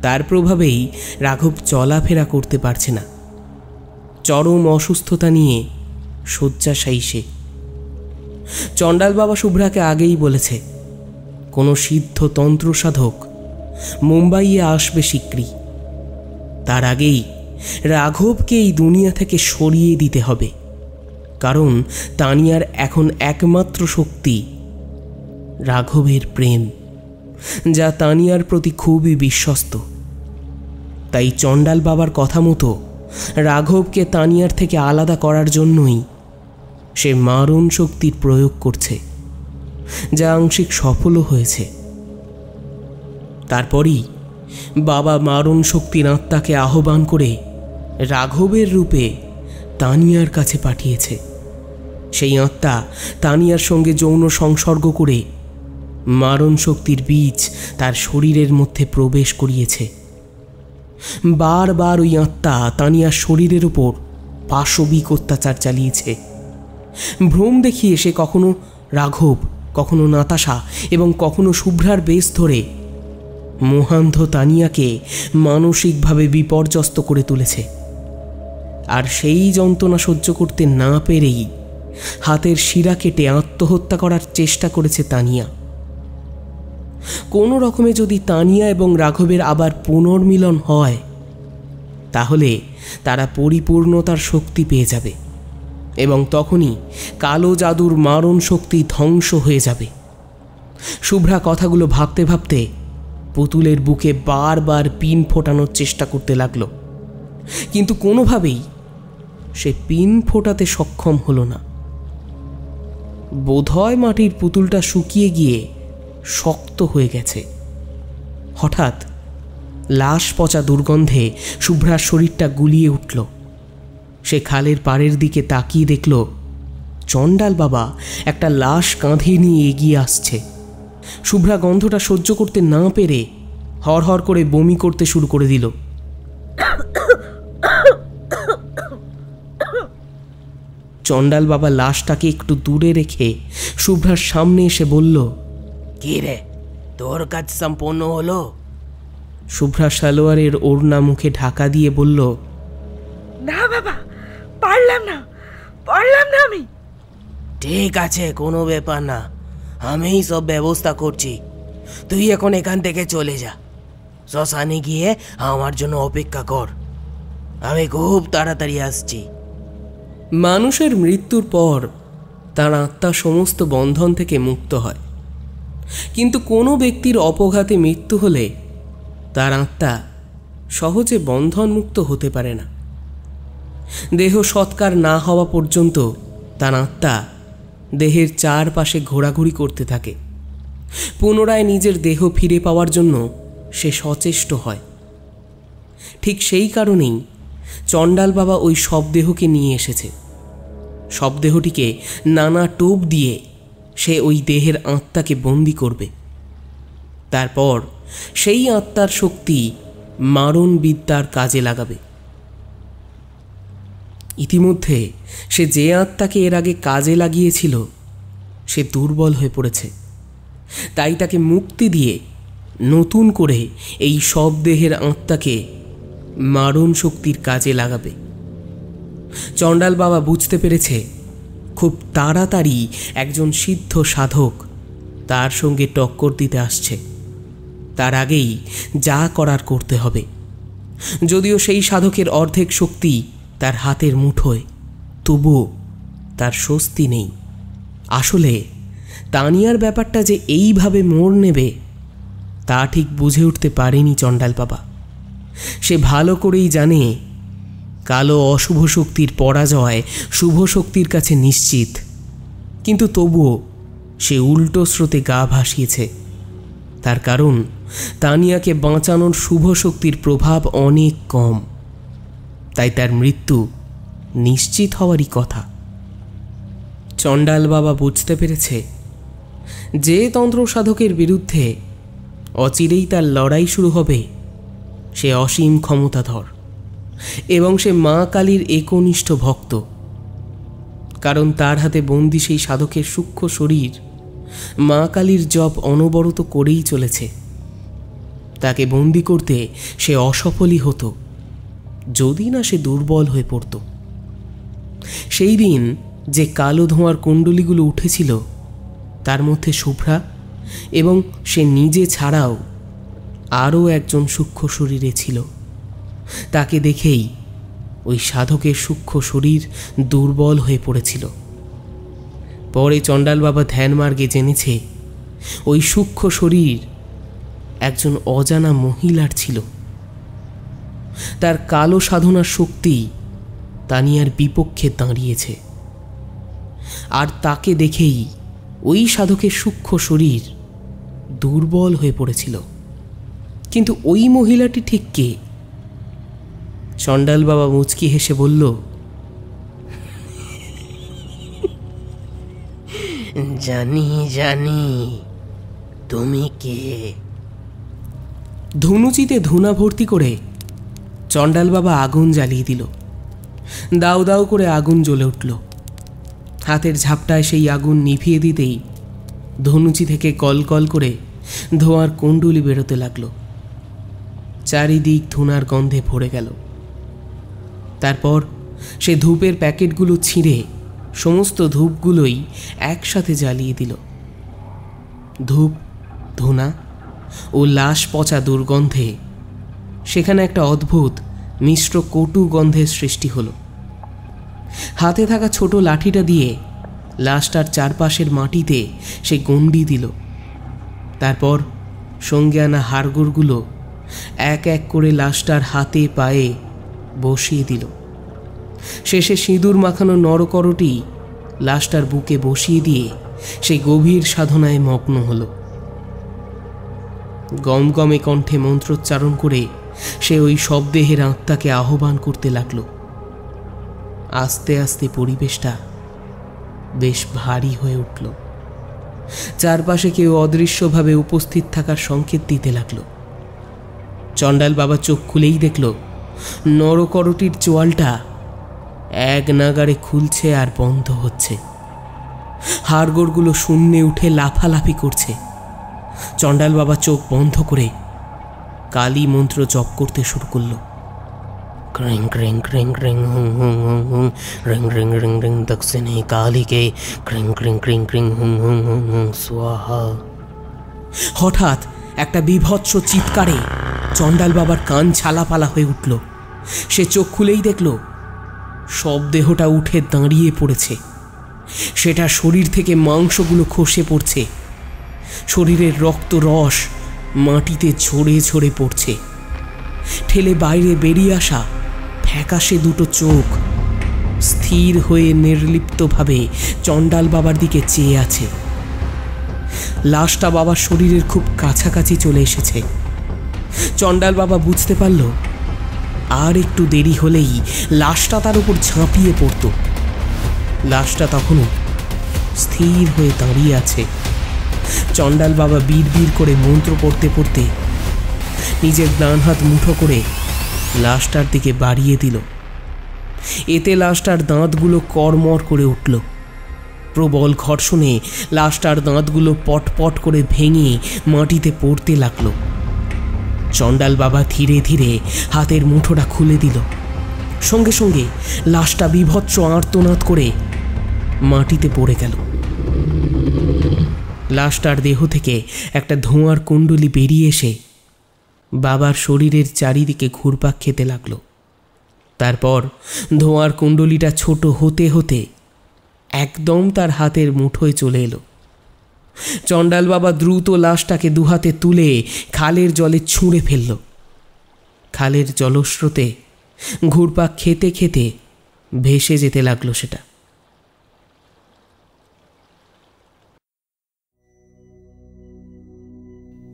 তার প্রভাবেই রাঘব চলাফেরা করতে পারছে না। চরম অসুস্থতা নিয়ে শয্যাশায়ী সে। চণ্ডাল বাবা শুভ্রাকে আগেই বলেছে, কোনো সিদ্ধ তন্ত্র সাধক মুম্বাইয়ে আসবে শীঘ্রই। তার আগেই রাঘবকে এই দুনিয়া থেকে সরিয়ে দিতে হবে। কারণ তানিয়ার এখন একমাত্র শক্তি রাঘবের প্রেম, যা তানিয়ার প্রতি খুবই বিশ্বস্ত। তাই চণ্ডাল বাবার কথা মতো রাঘবকে তানিয়ার থেকে আলাদা করার জন্যই সে মারণ শক্তির প্রয়োগ করছে, যা আংশিক সফলও হয়েছে। তারপরই বাবা মারণ শক্তির আত্মাকে আহ্বান করে রাঘবের রূপে তানিয়ার কাছে পাঠিয়েছে। সেই আত্মা তানিয়ার সঙ্গে যৌন সংসর্গ করে মারণ শক্তির বীজ তার শরীরের মধ্যে প্রবেশ করিয়েছে। বারবার ওই আত্মা তানিয়ার শরীরের উপর পাশবিক অত্যাচার চালিয়েছে। ভ্রম দেখিয়ে সে কখনো রাঘব, কখনো নাতাশা এবং কখনো শুভ্রার বেশ ধরে মোহান্ধ তানিয়াকে মানসিকভাবে বিপর্যস্ত করে তুলেছে। আর সেই যন্ত্রণা সহ্য করতে না পেরেই হাতের শিরা কেটে আত্মহত্যা করার চেষ্টা করেছে তানিয়া। কোনো রকমে যদি তানিয়া এবং রাঘবের আবার পুনর্মিলন হয়, তাহলে তারা পরিপূর্ণতার শক্তি পেয়ে যাবে এবং তখনই কালো জাদুর মারণ শক্তি ধ্বংস হয়ে যাবে। শুভ্রা কথাগুলো ভাবতে ভাবতে পুতুলের বুকে বারবার পিন ফোটানোর চেষ্টা করতে লাগলো, কিন্তু কোনোভাবেই সে পিন ফোটাতে সক্ষম হলো না। বোধহয় মাটির পুতুলটা শুকিয়ে গিয়ে শক্ত হয়ে গেছে। হঠাৎ লাশ পচা দুর্গন্ধে শুভ্রার শরীরটা গুলিয়ে উঠল। সে খালের পাড়ের দিকে তাকিয়ে দেখল চণ্ডাল বাবা একটা লাশ কাঁধে নিয়ে এগিয়ে আসছে। শুভ্রা গন্ধটা সহ্য করতে না পেরে হড়হড় করে বমি করতে শুরু করে দিল। চণ্ডাল বাবা লাশটাকে একটু দূরে রেখে শুভ্রার সামনে এসে বলল, কি রে, তোর কাজ সম্পূর্ণ হলো? শুভ্রা সালোয়ারের ওড়না মুখে ঢাকা দিয়ে বলল, না বাবা, পারলাম না আমি। ঠিক আছে, কোনো ব্যাপার না, আমিই সব ব্যবস্থা করছি। তুই এখন এখান থেকে চলে যা। শ্মশানে গিয়ে আমার জন্য অপেক্ষা কর, আমি খুব তাড়াতাড়ি আসছি। মানুষের মৃত্যুর পর তার আত্মা সমস্ত বন্ধন থেকে মুক্ত হয়, কিন্তু কোনো ব্যক্তির অপঘাতে মৃত্যু হলে তার আত্মা সহজে বন্ধনমুক্ত হতে পারে না। দেহ সৎকার না হওয়া পর্যন্ত তার আত্মা দেহের চারপাশে ঘোরাঘুরি করতে থাকে। পুনরায় নিজের দেহ ফিরে পাওয়ার জন্য সে সচেষ্ট হয়। ঠিক সেই কারণেই চণ্ডাল বাবা ওই শবদেহকে নিয়ে এসেছে। শবদেহটিকে নানা টোপ দিয়ে সে ওই দেহের আত্মাকে বন্দি করবে। তারপর সেই আত্মার শক্তি মারণ বিদ্যার কাজে লাগাবে। ইতিমধ্যে সে যে আত্মাকে এর আগে কাজে লাগিয়েছিল সে দুর্বল হয়ে পড়েছে, তাই তাকে মুক্তি দিয়ে নতুন করে এই সব দেহের আত্মাকে মারণ শক্তির কাজে লাগাবে। চণ্ডাল বাবা বুঝতে পেরেছে খুব তাড়াতাড়ি একজন সিদ্ধ সাধক তার সঙ্গে টক্কর দিতে আসছে। তার আগেই যা করার করতে হবে। যদিও সেই সাধকের অর্ধেক শক্তি তার হাতের মুঠোয়, তবুও তার স্বস্তি নেই। আসলে তানিয়ার ব্যাপারটা যে এইভাবে মোড় নেবে তা ঠিক বুঝে উঠতে পারেনি চণ্ডাল বাবা। সে ভালো করেই জানে কালো অশুভ শক্তির পরাজয় শুভ শক্তির কাছে নিশ্চিত, কিন্তু তবুও সে উল্টো স্রোতে গা ভাসিয়েছে। তার কারণ তানিয়াকে বাঁচানোর শুভ শক্তির প্রভাব অনেক কম, তাই তার মৃত্যু নিশ্চিত হওয়ারই কথা। চণ্ডাল বাবা বুঝতে পেরেছে যে তন্ত্র সাধকের বিরুদ্ধে অচিরেই তার লড়াই শুরু হবে সে অসীম ক্ষমতাধর এবং সে মা কালীর একনিষ্ঠ ভক্ত। কারণ তার হাতে বন্দি সেই সাধকের সূক্ষ্ম শরীর মা কালীর জপ অনবরত করেই চলেছে। তাকে বন্দি করতে সে অসফলই হতো যদি না সে দুর্বল হয়ে পড়ত। সেই দিন যে কালো ধোঁয়ার কুণ্ডলীগুলো উঠেছিল তার মধ্যে শুভ্রা এবং সে নিজে ছাড়াও আরও একজন সূক্ষ্ম শরীরে ছিল। তাকে দেখেই ওই সাধকের সূক্ষ্ম শরীর দুর্বল হয়ে পড়েছিল। পরে চণ্ডাল বাবা ধ্যান মার্গে জেনেছে ওই সূক্ষ্ম শরীর একজন অজানা মহিলার ছিল। তার কালো সাধনার শক্তি তানিয়ার বিপক্ষে দাঁড়িয়েছে, আর তাকে দেখেই ওই সাধকের সূক্ষ্ম শরীর দুর্বল হয়ে পড়েছিল। কিন্তু ওই মহিলাটি ঠিক কে? চণ্ডাল বাবা মুচকি হেসে বলল, জানি জানি তুমি কে। ধনুচিতে ধুনা ভর্তি করে চণ্ডাল বাবা আগুন জ্বালিয়ে দিল। দাউ দাউ করে আগুন জ্বলে উঠল। হাতের ঝাপটায় সেই আগুন নিভিয়ে দিতেই ধনুচি থেকে কলকল করে ধোঁয়ার কুণ্ডুলি বেরোতে লাগল। চারিদিক ধুনার গন্ধে ভরে গেল। তারপর সে ধূপের প্যাকেটগুলো ছিঁড়ে সমস্ত ধূপগুলোই একসাথে জ্বালিয়ে দিল। ধূপ, ধুনা ও লাশ পচা দুর্গন্ধে সেখানে একটা অদ্ভুত মিশ্র কটু গন্ধের সৃষ্টি হলো। হাতে থাকা ছোট লাঠিটা দিয়ে লাশটার চারপাশের মাটিতে সে গণ্ডি দিল। তারপর সঙ্গে আনা হাড়গোড়গুলো এক এক করে লাশটার হাতে পায়ে বসিয়ে দিল। শেষে সিঁদুর মাখানো নরকরটি লাশটার বুকে বসিয়ে দিয়ে সে গভীর সাধনায় মগ্ন হল। গমগমে কণ্ঠে মন্ত্রোচ্চারণ করে সে ওই শবদেহের আত্মাকে আহ্বান করতে লাগল। আস্তে আস্তে পরিবেশটা বেশ ভারী হয়ে উঠল। চারপাশে কেউ অদৃশ্যভাবে উপস্থিত থাকার সংকেত দিতে লাগল। চণ্ডাল বাবা চোখ খুলেই দেখল নরকরটির চোয়ালটা এক নাগাড়ে খুলছে আর বন্ধ হচ্ছে। হাড়গোড়গুলো শূন্যে উঠে লাফালাফি করছে। চণ্ডাল বাবা চোখ বন্ধ করে কালী মন্ত্র জপ করতে শুরু করল। ক্রিং ক্রিং ক্রিং ক্রিং হুং হুং হুং হুং রিং রিং রিং রিং দক্ষিণে কালীকে ক্রিং ক্রিং ক্রিং ক্রিং হুং হুং হুং হুং স্বাহা। হঠাৎ একটা বিভৎস চিৎকারে চণ্ডাল বাবার কান ছালাপালা হয়ে উঠল। সে চোখ খুলেই দেখল সব দেহটা উঠে দাঁড়িয়ে পড়েছে। সেটা শরীর থেকে মাংসগুলো খসে পড়ছে। শরীরের রক্ত রস মাটিতে ঝরে ঝরে পড়ছে। ঠেলে বাইরে বেরিয়ে আসা ফ্যাকাশে দুটো চোখ স্থির হয়ে নির্লিপ্তভাবে চণ্ডাল বাবার দিকে চেয়ে আছে। লাশটা বাবার শরীরের খুব কাছাকাছি চলে এসেছে। চণ্ডাল বাবা বুঝতে পারল আর একটু দেরি হলেই লাশটা তার উপর ঝাঁপিয়ে পড়ত। লাশটা তখনও স্থির হয়ে দাঁড়িয়ে আছে। চণ্ডাল বাবা বিড় করে মন্ত্র পড়তে পড়তে নিজের ডান হাত মুঠো করে লাশটার দিকে বাড়িয়ে দিল। এতে লাশটার দাঁতগুলো কড়মড় করে উঠল। প্রবল ঘর্ষণে লাশটার দাঁতগুলো পটপট করে ভেঙে মাটিতে পড়তে লাগলো। চণ্ডাল বাবা ধীরে ধীরে হাতের মুঠোটা খুলে দিল। সঙ্গে সঙ্গে লাশটা বিভৎস আর্তনাদ করে মাটিতে পড়ে গেল। লাশটার দেহ থেকে একটা ধোঁয়ার কুণ্ডলি বেরিয়ে এসে বাবার শরীরের চারিদিকে ঘুরপাক খেতে লাগলো। তারপর ধোঁয়ার কুণ্ডলিটা ছোট হতে হতে একদম তার হাতের মুঠোয় চলে এলো। চণ্ডাল বাবা দ্রুত লাশটাকে দুহাতে তুলে খালের জলে ছুঁড়ে ফেলল। খালের জলস্রোতে ঘুরপাক খেতে খেতে ভেসে যেতে লাগলো সেটা।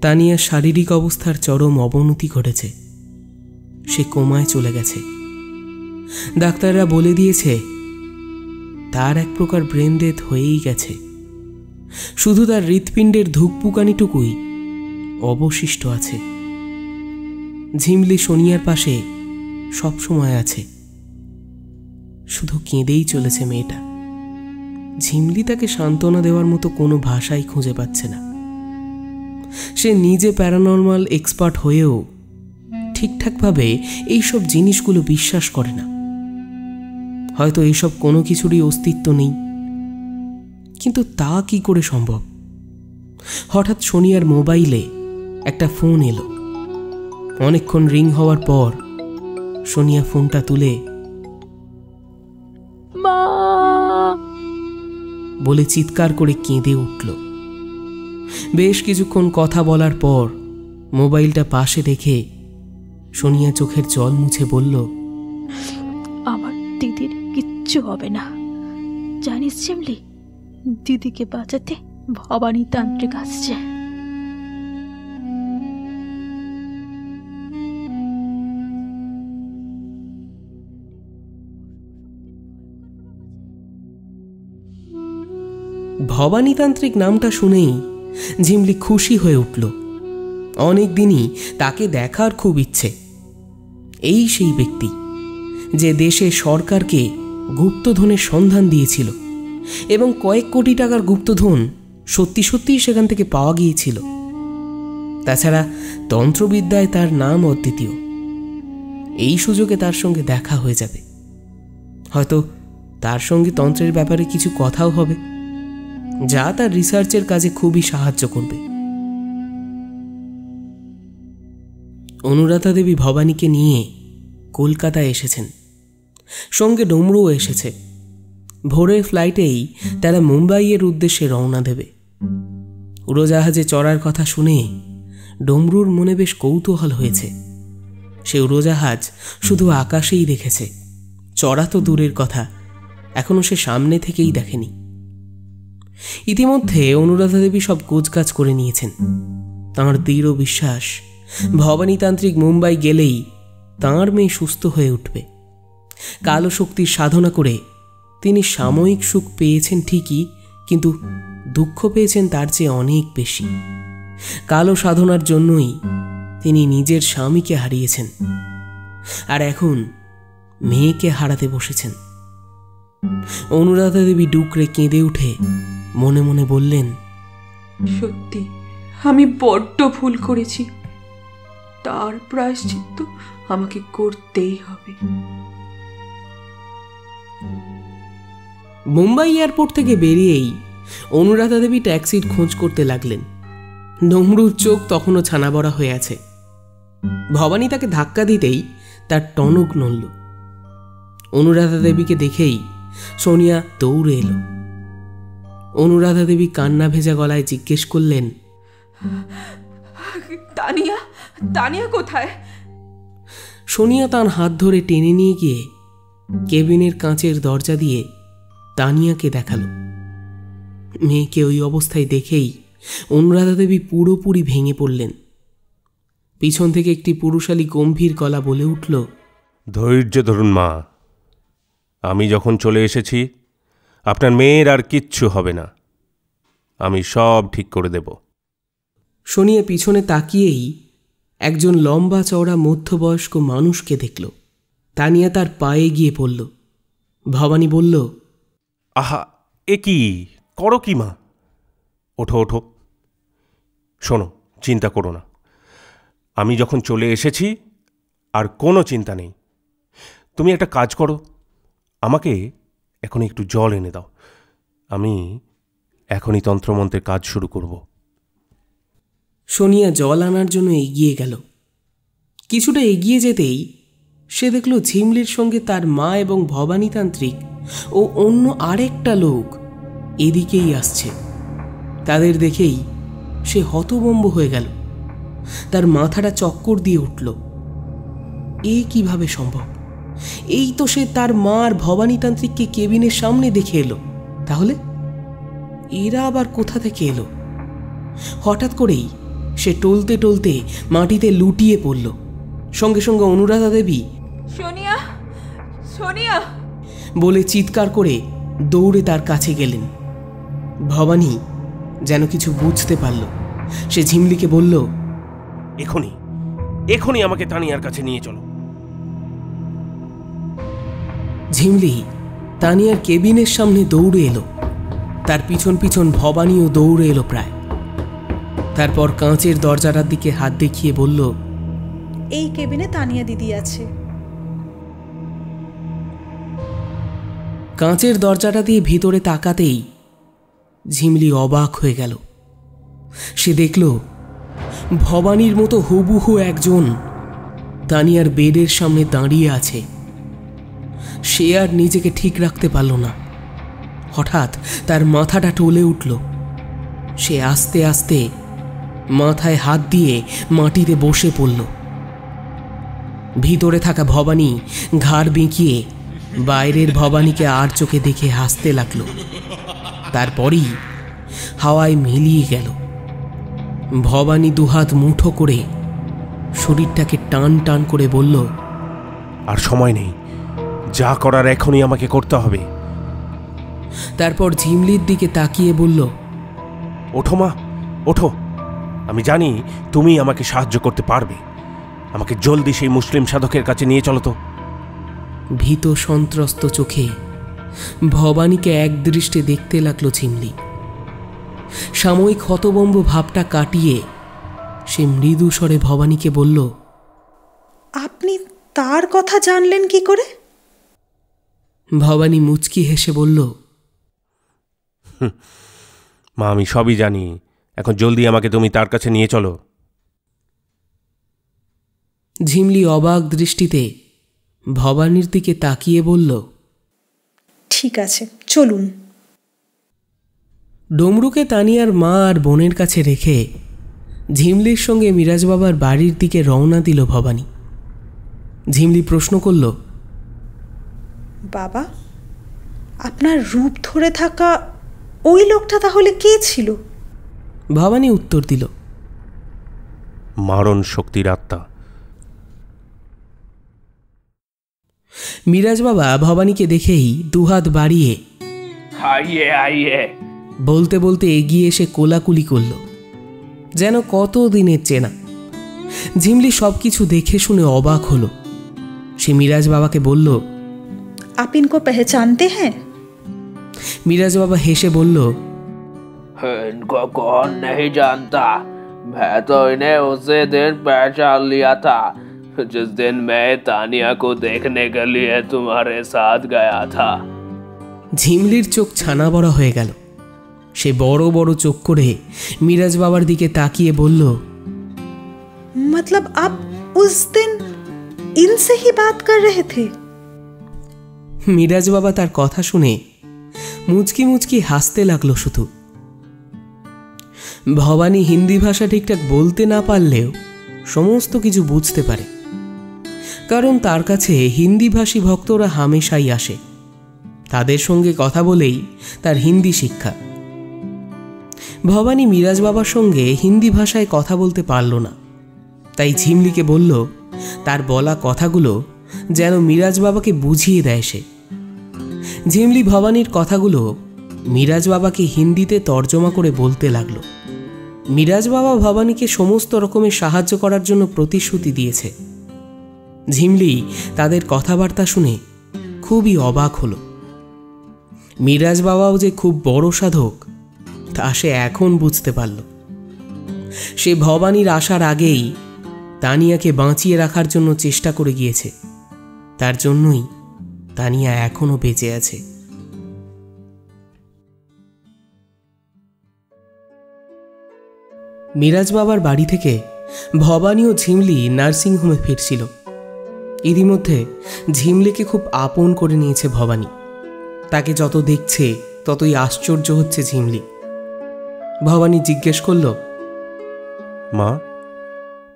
তানিয়ার শারীরিক অবস্থার চরম অবনতি ঘটেছে। সে কোমায় চলে গেছে। ডাক্তাররা বলে দিয়েছে তার এক প্রকার ব্রেন ডেথ হয়েই গেছে। শুধু তার হৃৎপিণ্ডের ধুকপুকানিটুকুই অবশিষ্ট আছে। ঝিমলি সোনিয়ার পাশে সবসময় আছে। শুধু কেঁদেই চলেছে মেয়েটা। ঝিমলি তাকে সান্ত্বনা দেওয়ার মতো কোনো ভাষাই খুঁজে পাচ্ছে না। সে নিজে প্যারানর্মাল এক্সপার্ট হয়েও ঠিকঠাকভাবে এইসব জিনিসগুলো বিশ্বাস করে না। হয়তো এইসব কোনো কিছুরই অস্তিত্ব নেই, কিন্তু তা কি করে সম্ভব? হঠাৎ সোনিয়ার মোবাইলে একটা ফোন এলো। অনেকক্ষণ রিং হওয়ার পর সোনিয়া ফোনটা তুলে মা বলে চিৎকার করে কেঁদে উঠল। বেশ কিছুক্ষণ কথা বলার পর মোবাইলটা পাশে রেখে সোনিয়া চোখের জল মুছে বলল, আমার দিদির কিচ্ছু হবে না, জানিস ঝিমলি, দিদিকে বাঁচাতে ভবানী তান্ত্রিক আসছে। ভবানীতান্ত্রিক নামটা শুনেই ঝিমলি খুশি হয়ে উঠল। অনেক দিনই তাকে দেখার খুব ইচ্ছে। এই সেই ব্যক্তি যে দেশে সরকারকে গুপ্তধনের সন্ধান দিয়েছিল এবং কয়েক কোটি টাকার গুপ্তধন সত্যি সত্যিই সেখান থেকে পাওয়া গিয়েছিল। তাছাড়া তন্ত্রবিদ্যায় তার নাম অদ্বিতীয়। এই সুযোগে তার সঙ্গে দেখা হয়ে যাবে। হয়তো তার সঙ্গে তন্ত্রের ব্যাপারে কিছু কথাও হবে, যা তার রিসার্চের কাজে খুবই সাহায্য করবে। অনুরাধা দেবী ভবানীকে নিয়ে কলকাতায় এসেছেন। সঙ্গে ডমরুও এসেছে। ভোরের ফ্লাইটেই তারা মুম্বাইয়ের উদ্দেশ্যে রওনা দেবে। উড়োজাহাজে চড়ার কথা শুনে ডমরুর মনে বেশ কৌতূহল হয়েছে। সে উড়োজাহাজ শুধু আকাশেই দেখেছে, চড়া তো দূরের কথা, এখনো সে সামনে থেকেই দেখেনি। ইতিমধ্যে অনুরাধা দেবী সব গোছগাছ করে নিয়েছেন। তাঁর দৃঢ় বিশ্বাস ভবানীতান্ত্রিক মুম্বাই গেলেই তাঁর মেয়ে সুস্থ হয়ে উঠবে। কালো শক্তির সাধনা করে তিনি সাময়িক সুখ পেয়েছেন ঠিকই, কিন্তু দুঃখ পেয়েছেন তার চেয়ে অনেক বেশি। কালো সাধনার জন্যই তিনি নিজের স্বামীকে হারিয়েছেন, আর এখন মেয়েকে হারাতে বসেছেন। অনুরাধা দেবী ডুকরে কেঁদে উঠে মনে মনে বললেন, সত্যি আমি বড্ড ভুল করেছি, তার প্রায়শ্চিত্ত আমাকে করতেই হবে। মুম্বাই এয়ারপোর্ট থেকে বেরিয়েই অনুরাধা দেবী ট্যাক্সির খোঁজ করতে লাগলেন। ডমরুর চোখ তখনও ছানাবড়া হয়ে আছে। ভবানী তাকে ধাক্কা দিতেই তার টনক নড়ল। অনুরাধা দেবীকে দেখেই সোনিয়া দৌড়ে এলো। অনুরাধা দেবী কান্না ভেজা গলায় জিজ্ঞেস করলেন, তানিয়া, তানিয়া কোথায়? সোনিয়া তার হাত ধরে টেনে নিয়ে গিয়ে কেবিনের কাঁচের দরজা দিয়ে তানিয়াকে দেখালো। মেয়েকে ওই অবস্থায় দেখেই অনুরাধা দেবী পুরোপুরি ভেঙে পড়লেন। পিছন থেকে একটি পুরুষালী গম্ভীর গলা বলে উঠল, ধৈর্য ধরুন মা, আমি যখন চলে এসেছি আপনার মেয়ের আর কিচ্ছু হবে না, আমি সব ঠিক করে দেব। সোনিয়া পিছনে তাকিয়েই একজন লম্বা চওড়া মধ্যবয়স্ক মানুষকে দেখল। তানিয়া তার পায়ে গিয়ে পড়ল। ভবানী বলল, আহা, এ কি করো কি মা? ওঠো ওঠো, শোনো, চিন্তা করো না, আমি যখন চলে এসেছি আর কোনো চিন্তা নেই। তুমি একটা কাজ করো, আমাকে এখন একটু জল এনে দাও, আমি এখনই তন্ত্রমন্ত্রের কাজ শুরু করব। সোনিয়া জল আনার জন্য এগিয়ে গেল। কিছুটা এগিয়ে যেতেই সে দেখল ঝিমলির সঙ্গে তার মা এবং ভবানীতান্ত্রিক ও অন্য আরেকটা লোক এদিকেই আসছে। তাদের দেখেই সে হতভম্ব হয়ে গেল। তার মাথাটা চক্কর দিয়ে উঠল। এ কিভাবে সম্ভব? এই তো সে তার মা আর ভবানীতান্ত্রিককে কেবিনের সামনে দেখে এলো। তাহলে এরা আবার কোথা থেকে এলো? হঠাৎ করেই সে টলতে টলতে মাটিতে লুটিয়ে পড়ল। সঙ্গে সঙ্গে অনুরাধা দেবী সোনিয়া, সোনিয়া বলে চিৎকার করে দৌড়ে তার কাছে গেলেন। ভবানী যেন কিছু বুঝতে পারল। সে ঝিমলিকে বলল, এখনই এখনই আমাকে তানিয়ার কাছে নিয়ে চলো। ঝিমলি তানিয়ার কেবিনের সামনে দৌড়ে এলো। তার পিছন পিছন ভবানীও দৌড়ে এলো প্রায়। তারপর কাঁচের দরজাটার দিকে হাত দেখিয়ে বলল, এই কেবিনে তানিয়া দিদি আছে। কাঁচের দরজাটা দিয়ে ভিতরে তাকাতেই ঝিমলি অবাক হয়ে গেল। সে দেখল ভবানীর মতো হুবহু একজন তানিয়ার বেডের সামনে দাঁড়িয়ে আছে। সে আর নিজেকে ঠিক রাখতে পারল না। হঠাৎ তার মাথাটা টলে উঠল। সে আস্তে আস্তে মাথায় হাত দিয়ে মাটিতে বসে পড়ল। ভিতরে থাকা ভবানী ঘাড় বেঁকিয়ে বাইরের ভবানীকে আর চোখে দেখে হাসতে লাগল। তারপরই হাওয়ায় মিলিয়ে গেল। ভবানী দুহাত মুঠো করে শরীরটাকে টান টান করে বলল, আর সময় নেই, যা করার এখনই আমাকে করতে হবে। তারপর ঝিমলির দিকে তাকিয়ে বলল, ওঠো মা, ওঠো, আমি জানি তুমি আমাকে সাহায্য করতে পারবে। আমাকে জলদি সেই মুসলিম সাধকের কাছে নিয়ে চলো তো। ভীত সন্ত্রস্ত চোখে ভবানীকে একদৃষ্টে দেখতে লাগলো ঝিমলি। সাময়িক হতবম্ব ভাবটা কাটিয়ে সে মৃদু স্বরে ভবানীকে বলল, আপনি তার কথা জানলেন কি করে? ভবানী মুচকি হেসে বলল, মা, আমি সবই জানি, এখন জলদি আমাকে তুমি তার কাছে নিয়ে চলো। ঝিমলি অবাক দৃষ্টিতে ভবানীর দিকে তাকিয়ে বলল, ঠিক আছে, চলুন। ডমরুকে তানিয়ার মা আর বোনের কাছে রেখে ঝিমলির সঙ্গে মিরাজ বাবার বাড়ির দিকে রওনা দিল ভবানী। ঝিমলি প্রশ্ন করল, বাবা, আপনার রূপ ধরে থাকা ওই লোকটা তাহলে কে ছিল? ভবানী উত্তর দিল, মারণ শক্তির আত্মা। মিরাজ বাবা ভবানীকে দেখেই দুহাত বাড়িয়ে आइए आइए। বলতে বলতে এগিয়ে এসে কোলাকুলি করল, যেন কত দিনের চেনা। ঝিমলি সবকিছু দেখে শুনে অবাক হলো। সে মিরাজ বাবাকে বলল, आप इनको पहचानते हैं? মিরাজ বাবা হেসে বলল, इनको कौन नहीं जानता, मैं तो इन्हें उसी दिन पहचान लिया था जिस दिन मैं तानिया को देखने के लिए तुम्हारे साथ गया था। ঝিমলির চোখ ছানা বড়া হয়ে গেল। সে বড় বড় চোখ করে মিরাজ বাবার দিকে তাকিয়ে বলল, मतलब आप उस दिन इनसे ही बात कर रहे थे? মিরাজ বাবা তার কথা শুনে মুচকি মুচকি হাসতে লাগলো। শুধু ভবানী হিন্দি ভাষা ঠিকঠাক বলতে না পারলেও সমস্ত কিছু বুঝতে পারে, কারণ তার কাছে হিন্দিভাষী ভক্তরা হামেশাই আসে। তাদের সঙ্গে কথা বলেই তার হিন্দি শিক্ষা। ভবানী মিরাজ বাবার সঙ্গে হিন্দি ভাষায় কথা বলতে পারল না, তাই ঝিমলিকে বলল তার বলা কথাগুলো যেন মিরাজ বাবাকে বুঝিয়ে দেয় সে। ঝিমলি ভবানীর কথাগুলো মিরাজ বাবাকে হিন্দিতে তর্জমা করে বলতে লাগলো। মিরাজ বাবা ভবানীকে সমস্ত রকমের সাহায্য করার জন্য প্রতিশ্রুতি দিয়েছে। ঝিমলি তাদের কথাবার্তা শুনে খুবই অবাক হলো। মিরাজ বাবাও যে খুব বড় সাধক তা সে এখন বুঝতে পারল। সে ভবানীর আসার আগেই তানিয়াকে বাঁচিয়ে রাখার জন্য চেষ্টা করে গিয়েছে। তার জন্যই তানিয়া এখনো বেঁচে আছে। মিরাজ বাবার বাড়ি থেকে ভবানী ও ঝিমলি নার্সিংহোমে ফিরছিল। ইতিমধ্যে ঝিমলিকে খুব আপন করে নিয়েছে ভবানী। তাকে যত দেখছে ততই আশ্চর্য হচ্ছে ঝিমলি। ভবানী জিজ্ঞেস করল, মা,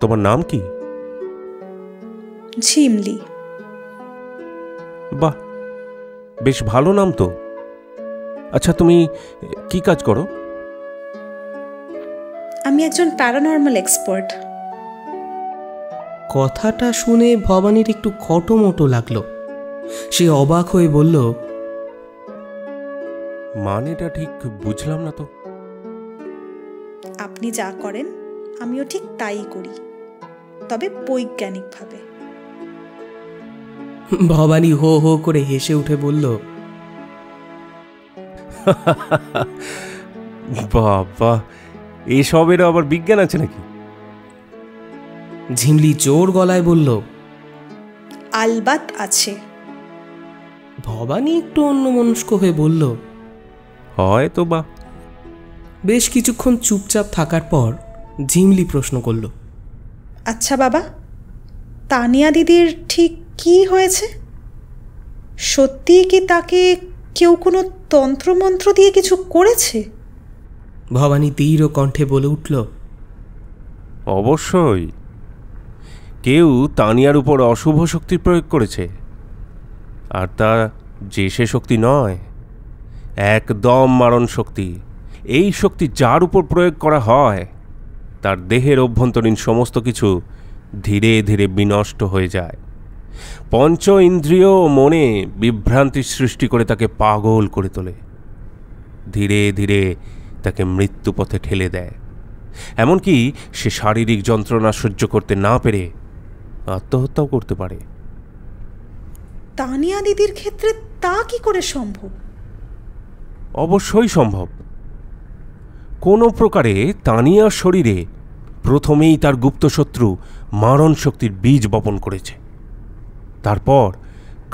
তোমার নাম কি? ঝিমলি। বাহ, বেশ ভালো নাম তো। আচ্ছা, তুমি কি কাজ করো? আমি একজন প্যারানর্মাল এক্সপার্ট। কথাটা শুনে ভবানীর একটু খটোমটো লাগলো। সে অবাক হয়ে বলল, মানেটা ঠিক বুঝলাম না তো। আপনি যা করেন আমিও ঠিক তাই করি, তবে বৈজ্ঞানিকভাবে। ভবানী হো হো করে হেসে উঠে বলল, বাবা, এসবের আবার বিজ্ঞান আছে নাকি? ঝিমলি জোর গলায় বলল, আলবাত আছে। ভবানী একটু অন্যমনস্ক হয়ে বলল, হয়তো বা। বেশ কিছুক্ষণ চুপচাপ থাকার পর ঝিমলি প্রশ্ন করল, আচ্ছা বাবা, তানিয়া দিদির ঠিক কি হয়েছে? সত্যিই কি তাকে কেউ কোনো তন্ত্রমন্ত্র দিয়ে কিছু করেছে? ভবানী দৃঢ় কণ্ঠে বলে উঠল, অবশ্যই কেউ তানিয়ার উপর অশুভ শক্তির প্রয়োগ করেছে। আর তা যে সে শক্তি নয়, একদম মারণ শক্তি। এই শক্তি যার উপর প্রয়োগ করা হয় তার দেহের অভ্যন্তরীণ সমস্ত কিছু ধীরে ধীরে বিনষ্ট হয়ে যায়। পঞ্চ ইন্দ্রিয় ও মনে বিভ্রান্তি সৃষ্টি করে তাকে পাগল করে তোলে। ধীরে ধীরে তাকে মৃত্যুপথে ঠেলে দেয়। এমনকি সে শারীরিক যন্ত্রণা সহ্য করতে না পেরে আত্মহত্যাও করতে পারে। তানিয়া দিদির ক্ষেত্রে তা কি করে সম্ভব? অবশ্যই সম্ভব। কোনো প্রকারে তানিয়ার শরীরে প্রথমেই তার গুপ্তশত্রু মারণ শক্তির বীজ বপন করেছে। তারপর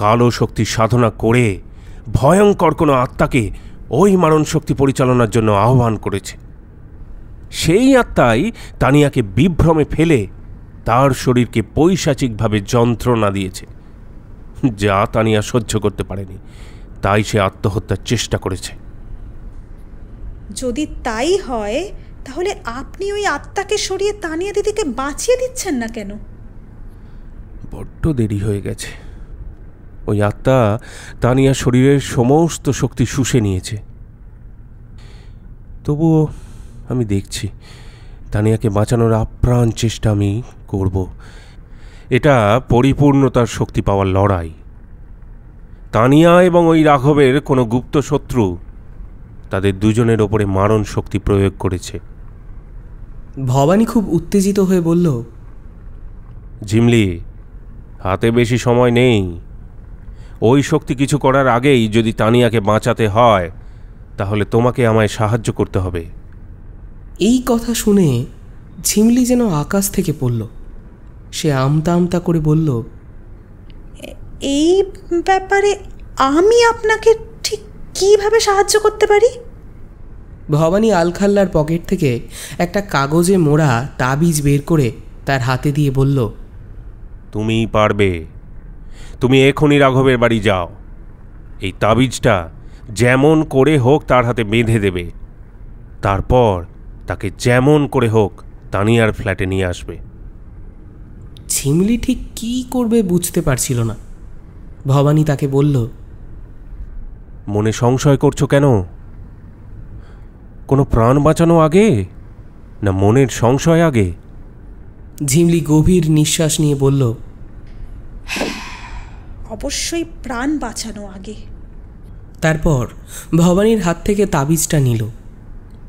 কালো শক্তির সাধনা করে ভয়ঙ্কর কোনো আত্মাকে ওই মারণ শক্তি পরিচালনার জন্য আহ্বান করেছে। সেই আত্মাই তানিয়াকে বিভ্রমে ফেলে তার শরীরকে পৈশাচিকভাবে যন্ত্রণা দিয়েছে, যা তানিয়া সহ্য করতে পারেনি। তাই সে আত্মহত্যার চেষ্টা করেছে। যদি তাই হয় তাহলে আপনি ওই আত্মাকে সরিয়ে তানিয়া দিদিকে বাঁচিয়ে দিচ্ছেন না কেন? বড্ড দেরি হয়ে গেছে। ওই আত্মা তানিয়ার শরীরের সমস্ত শক্তি শুষে নিয়েছে। তবুও আমি দেখছি, তানিয়াকে বাঁচানোর আপ্রাণ চেষ্টা আমি করব। এটা পরিপূর্ণতার শক্তি পাওয়ার লড়াই। তানিয়া এবং ওই রাঘবের কোনো গুপ্ত শত্রু তাদের দুজনের ওপরে মারণ শক্তি প্রয়োগ করেছে। ভবানী খুব উত্তেজিত হয়ে বলল, ঝিমলি, হাতে বেশি সময় নেই। ওই শক্তি কিছু করার আগেই যদি তানিয়াকে বাঁচাতে হয় তাহলে তোমাকে আমায় সাহায্য করতে হবে। এই কথা শুনে ঝিমলি যেন আকাশ থেকে পড়ল। সে আমতা আমতা করে বলল, এই ব্যাপারে আমি আপনাকে ঠিক কিভাবে সাহায্য করতে পারি? ভবানী আলখাল্লার পকেট থেকে একটা কাগজে মোড়া তাবিজ বের করে তার হাতে দিয়ে বলল, তুমিই পারবে। তুমি এখনই রাঘবের বাড়ি যাও। এই তাবিজটা যেমন করে হোক তার হাতে বেঁধে দেবে। তারপর তাকে যেমন করে হোক তানিয়ার ফ্ল্যাটে নিয়ে আসবে। ঝিমলি ঠিক কী করবে বুঝতে পারছিল না। ভবানী তাকে বলল, মনে সংশয় করছো কেন? কোনো প্রাণ বাঁচানো আগে না মনের সংশয় আগে? ঝিমলি গভীর নিঃশ্বাস নিয়ে বলল, অবশ্যই প্রাণ বাঁচানো আগে। তারপর ভবানীর হাত থেকে তাবিজটা নিল।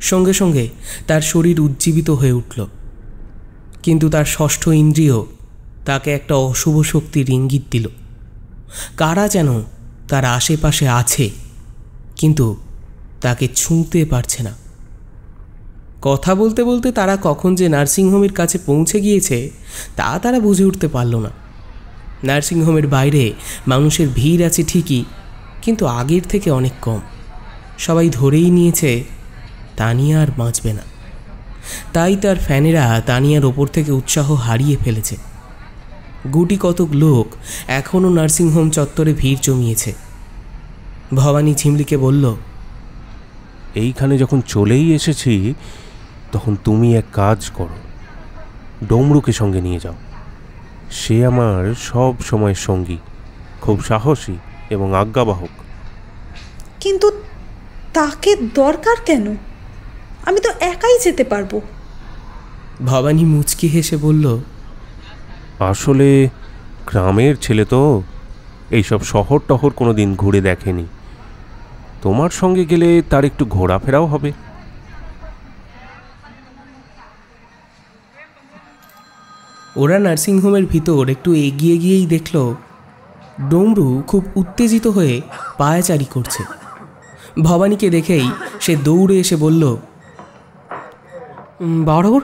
সঙ্গে সঙ্গে তার শরীর উজ্জীবিত হয়ে উঠল। কিন্তু তার ষষ্ঠ ইন্দ্রিয় তাকে একটা অশুভ শক্তির ইঙ্গিত দিল। কারা যেন তার আশেপাশে আছে, কিন্তু তাকে ছুঁতে পারছে না। কথা বলতে বলতে তারা কখন যে নার্সিংহোমের কাছে পৌঁছে গিয়েছে তা তারা বুঝে উঠতে পারল না। নার্সিংহোমের বাইরে মানুষের ভিড় আছে ঠিকই, কিন্তু আগের থেকে অনেক কম। সবাই ধরেই নিয়েছে তানিয়া আর বাঁচবে না। তাই তার ফ্যানেরা তানিয়ার ওপর থেকে উৎসাহ হারিয়ে ফেলেছে। গুটি কতক লোক এখনও নার্সিংহোম চত্বরে ভিড় জমিয়েছে। ভবানী ঝিমলিকে বলল, এইখানে যখন চলেই এসেছি তখন তুমি এক কাজ করো, ডমরুকে সঙ্গে নিয়ে যাও। সে আমার সব সময় সঙ্গী, খুব সাহসী এবং আজ্ঞাবাহক। কিন্তু তাকে দরকার কেন? আমি তো একাই যেতে পারবো। ভবানী মুচকি হেসে বলল, আসলে গ্রামের ছেলে তো, এইসব শহর টহর কোনো দিন ঘুরে দেখেনি। তোমার সঙ্গে গেলে তার একটু ঘোরাফেরাও হবে। ওরা নার্সিংহোমের ভিতর একটু এগিয়ে গিয়েই দেখল ডমরু খুব উত্তেজিত হয়ে পায়াচারি করছে। ভবানীকে দেখেই সে দৌড়ে এসে বলল, বাড়াবর,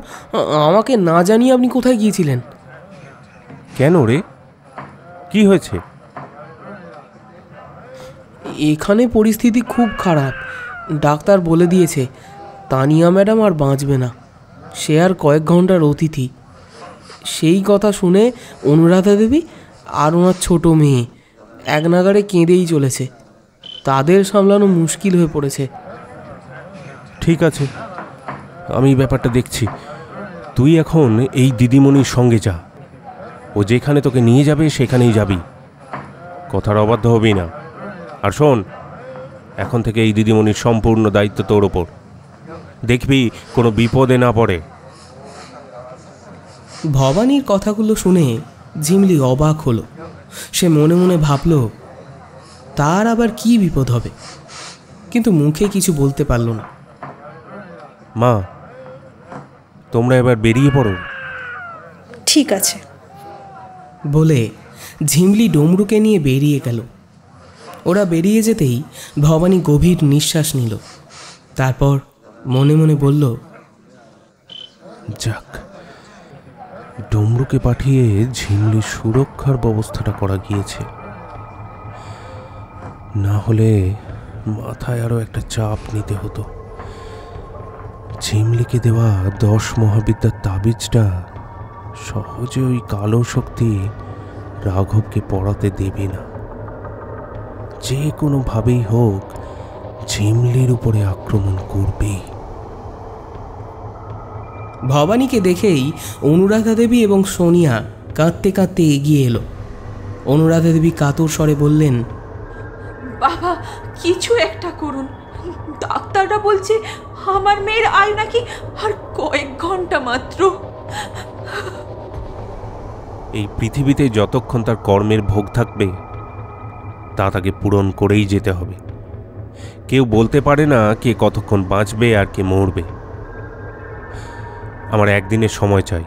আমাকে না জানিয়ে আপনি কোথায় গিয়েছিলেন? কেন রে, কি হয়েছে? এখানে পরিস্থিতি খুব খারাপ। ডাক্তার বলে দিয়েছে তানিয়া ম্যাডাম আর বাঁচবে না, সে আর কয়েক ঘন্টার অতিথি। সেই কথা শুনে অনুরাধা দেবী আর ওনার ছোট মেয়ে এক নাগাড়ে কেঁদেই চলেছে। তাদের সামলানো মুশকিল হয়ে পড়েছে। ঠিক আছে, আমি ব্যাপারটা দেখছি। তুই এখন এই দিদিমণির সঙ্গে যা, ও যেখানে তোকে নিয়ে যাবে সেখানেই যাবি, কথার অবাধ্য হবি না। আর শোন, এখন থেকে এই দিদিমণির সম্পূর্ণ দায়িত্ব তোর ওপর। দেখবি কোনো বিপদে না পড়ে। ভবানীর কথাগুলো শুনে ঝিমলি অবাক হলো। সে মনে মনে ভাবল তার আবার কি বিপদ হবে, কিন্তু মুখে কিছু বলতে পারল না। মা, তোমরা এবার বেরিয়ে পড়ো। ঠিক আছে বলে ঝিমলি ডমরুকে নিয়ে বেরিয়ে গেল। ওরা বেরিয়ে যেতেই ভবানী গভীর নিঃশ্বাস নিল। তারপর মনে মনে বলল, যাক, ডমরুকে পাঠিয়ে ঝিমলির সুরক্ষার ব্যবস্থাটা করা গিয়েছে। না হলে মাথায় আরও একটা চাপ নিতে হতো। ঝিমলিকে দেওয়া 10 মহাবিদ্যার তাবিজটা সহজে ওই কালো শক্তি রাঘবকে পড়াতে দেবে না। যে কোনোভাবেই হোক ঝিমলির উপরে আক্রমণ করবেই। ভবানীকে দেখেই অনুরাধা দেবী এবং সোনিয়া কাঁদতে কাঁদতে এগিয়ে এলো। অনুরাধা দেবী কাতর স্বরে বললেন, বাবা, কিছু একটা করুন। ডাক্তাররা বলছে আমার মেয়ের আয়ু নাকি আর কয়েক ঘন্টা মাত্র। এই পৃথিবীতে যতক্ষণ তার কর্মের ভোগ থাকবে তা তাকে পূরণ করেই যেতে হবে। কেউ বলতে পারে না কে কতক্ষণ বাঁচবে আর কে মরবে। আমার একদিনের সময় চাই।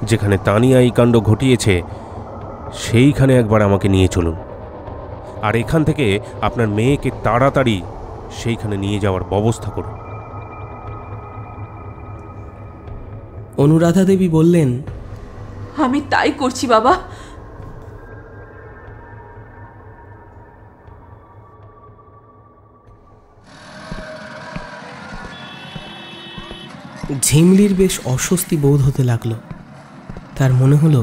যেখানে তানিয়া এই কাণ্ড ঘটিয়েছে সেইখানে একবার আমাকে নিয়ে চলুন, আর এখান থেকে আপনার মেয়েকে তাড়াতাড়ি সেইখানে নিয়ে যাওয়ার ব্যবস্থা করুন। অনুরাধা দেবী বললেন, আমি তাই করছি বাবা। ঝিমলির বেশ অস্বস্তি বোধ হতে লাগলো। তার মনে হলো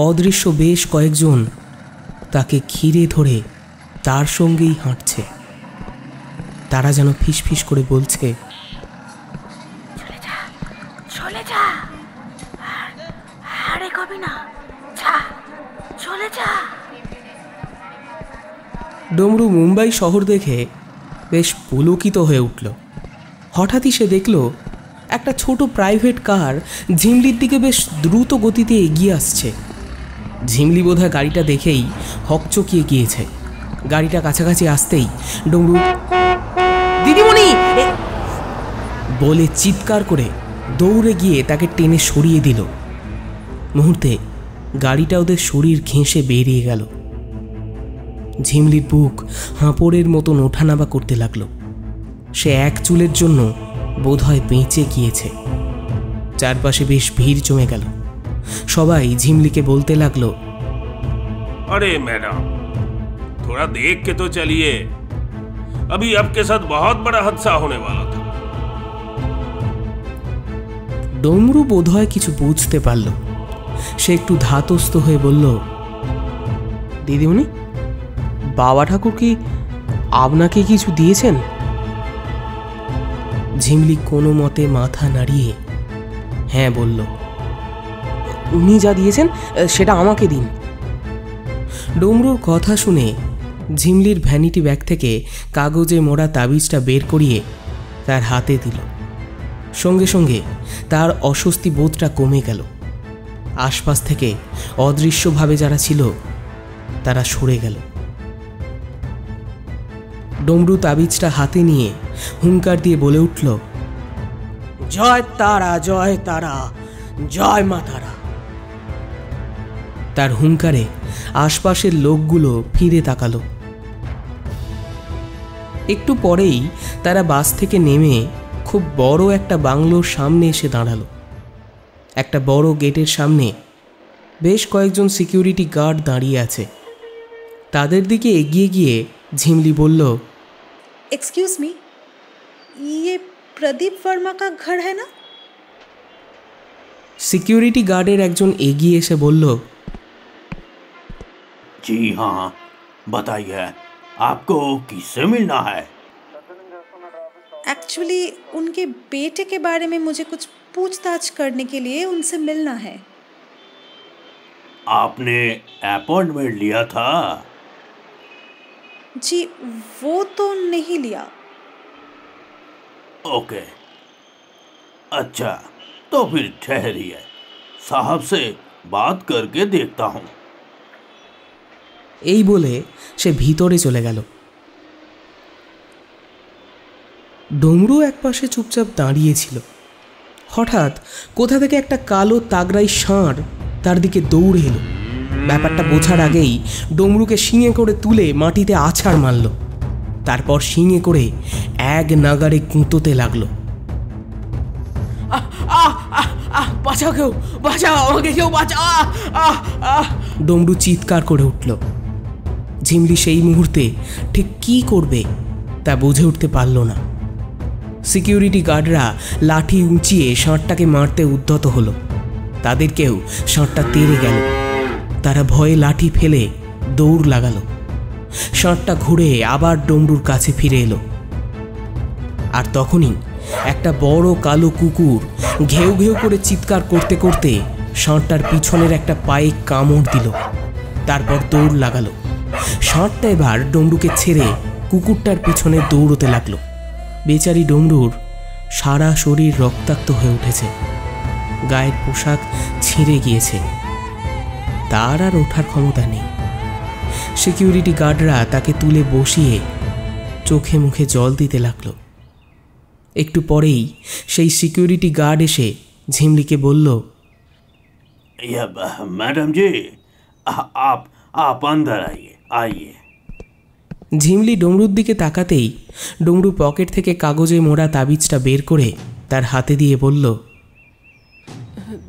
অদৃশ্য বেশ কয়েকজন তাকে ঘিরে ধরে তার সঙ্গেই হাঁটছে। তারা যেন ফিসফিস করে বলছে, চলে যা, চলে যা, আর এগোবি না, যা, চলে যা। ডমরু মুম্বাই শহর দেখে বেশ পুলকিত হয়ে উঠল। হঠাৎই সে দেখল একটা ছোট প্রাইভেট কার ঝিমলির দিকে বেশ দ্রুত গতিতে এগিয়ে আসছে। ঝিমলি বোধহয় গাড়িটা দেখেই হকচকিয়ে গিয়েছে। গাড়িটা কাছাকাছি আসতেই ডমরু দিদিমণি বলে চিৎকার করে দৌড়ে গিয়ে তাকে টেনে সরিয়ে দিল। মুহূর্তে গাড়িটা ওদের শরীর ঘেঁষে বেরিয়ে গেল। ঝিমলির বুক হাঁপড়ের মতন ওঠানামা করতে লাগলো। সে এক চুলের জন্য বোধহয় বেঁচে গিয়েছে। চারপাশে বেশ ভিড় জমে গেল। সবাই ঝিমলিকে বলতে লাগলো, अरे मैडम, थोड़ा देख के तो चलिए, अभी आपके साथ बहुत बड़ा हादसा होने वाला था। ডমরু বোধহয় কিছু বুঝতে পারল। সে একটু ধাতস্থ হয়ে বলল, দিদিমণি, বাবা ঠাকুর কি আপনাকে কিছু দিয়েছেন? ঝিমলি কোনো মতে মাথা নাড়িয়ে হ্যাঁ বলল। উনি যা দিয়েছেন সেটা আমাকে দিন। ডমরুর কথা শুনে ঝিমলির ভ্যানিটি ব্যাগ থেকে কাগজে মোড়া তাবিজটা বের করিয়ে তার হাতে দিল। সঙ্গে সঙ্গে তার অস্বস্তি বোধটা কমে গেল। আশপাশ থেকে অদৃশ্যভাবে যারা ছিল তারা সরে গেল। ডমরু তাবিজটা হাতে নিয়ে হুঙ্কার দিয়ে বলে উঠল, জয় তারা, জয় তারা, জয় মা তারা। তার হুঙ্কারে আশপাশের লোকগুলো ফিরে তাকালো। একটু পরেই তারা বাস থেকে নেমে খুব বড় একটা বাংলোর সামনে এসে দাঁড়ালো। একটা বড় গেটের সামনে বেশ কয়েকজন সিকিউরিটি গার্ড দাঁড়িয়ে আছে। তাদের দিকে এগিয়ে গিয়ে ঝিমলি বলল, एक्सक्यूज मी, ये प्रदीप वर्मा का घर है ना? সিকিউরিটি গার্ডের একজন এগিয়ে এসে বলল, जी हाँ, बताइए आपको किससे मिलना है? एक्चुअली उनके बेटे के बारे में मुझे कुछ पूछताछ करने के लिए उनसे मिलना है। आपने अपॉइंटमेंट लिया था? जी वो तो नहीं लिया। ओके, अच्छा तो फिर ठहरिए, साहब से बात करके देखता हूँ। এই বলে সে ভিতরে চলে গেল। ডমরু একপাশে চুপচাপ দাঁড়িয়েছিল। হঠাৎ কোথা থেকে একটা কালো তাগড়াই ষাঁড় তার দিকে দৌড়ে এলো। ব্যাপারটা বোঝার আগেই ডমরুকে শিঙে করে তুলে মাটিতে আছাড় মারল। তারপর শিঙে করে এক নাগাড়ে গুঁতোতে লাগলো। বাঁচাও, কেউ বাঁচাও, আমাকে কেউ বাঁচাও! ডমরু চিৎকার করে উঠল। ঝিমলি সেই মুহূর্তে ঠিক কী করবে তা বুঝে উঠতে পারল না। সিকিউরিটি গার্ডরা লাঠি উঁচিয়ে ষাঁড়টাকে মারতে উদ্যত হলো। তাদেরকেও ষাঁড়টা তেড়ে গেল। তারা ভয়ে লাঠি ফেলে দৌড় লাগালো। ষাঁড়টা ঘুরে আবার ডমরুর কাছে ফিরে এলো। আর তখনই একটা বড় কালো কুকুর ঘেউ ঘেউ করে চিৎকার করতে করতে ষাঁড়টার পিছনের একটা পায়ে কামড় দিল। তারপর দৌড় লাগালো। ষাঁড়টা এবার ডমরুকে ছেড়ে কুকুরটার পিছনে দৌড়তে লাগলো। বেচারি ডমরুর সারা শরীর রক্তাক্ত হয়ে উঠেছে। গায়ের পোশাক ছিঁড়ে গিয়েছে। তার আর ওঠার ক্ষমতা নেই। সিকিউরিটি গার্ডরা তাকে তুলে বসিয়ে চোখে মুখে জল দিতে লাগলো। একটু পরেই সেই সিকিউরিটি গার্ড এসে ঝিমলিকে বলল, मैडम जी, आप अंदर आइए। ঝিমলি ডমরুর দিকে তাকাতেই ডমরু পকেট থেকে কাগজে মোড়া তাবিজটা বের করে তার হাতে দিয়ে বলল,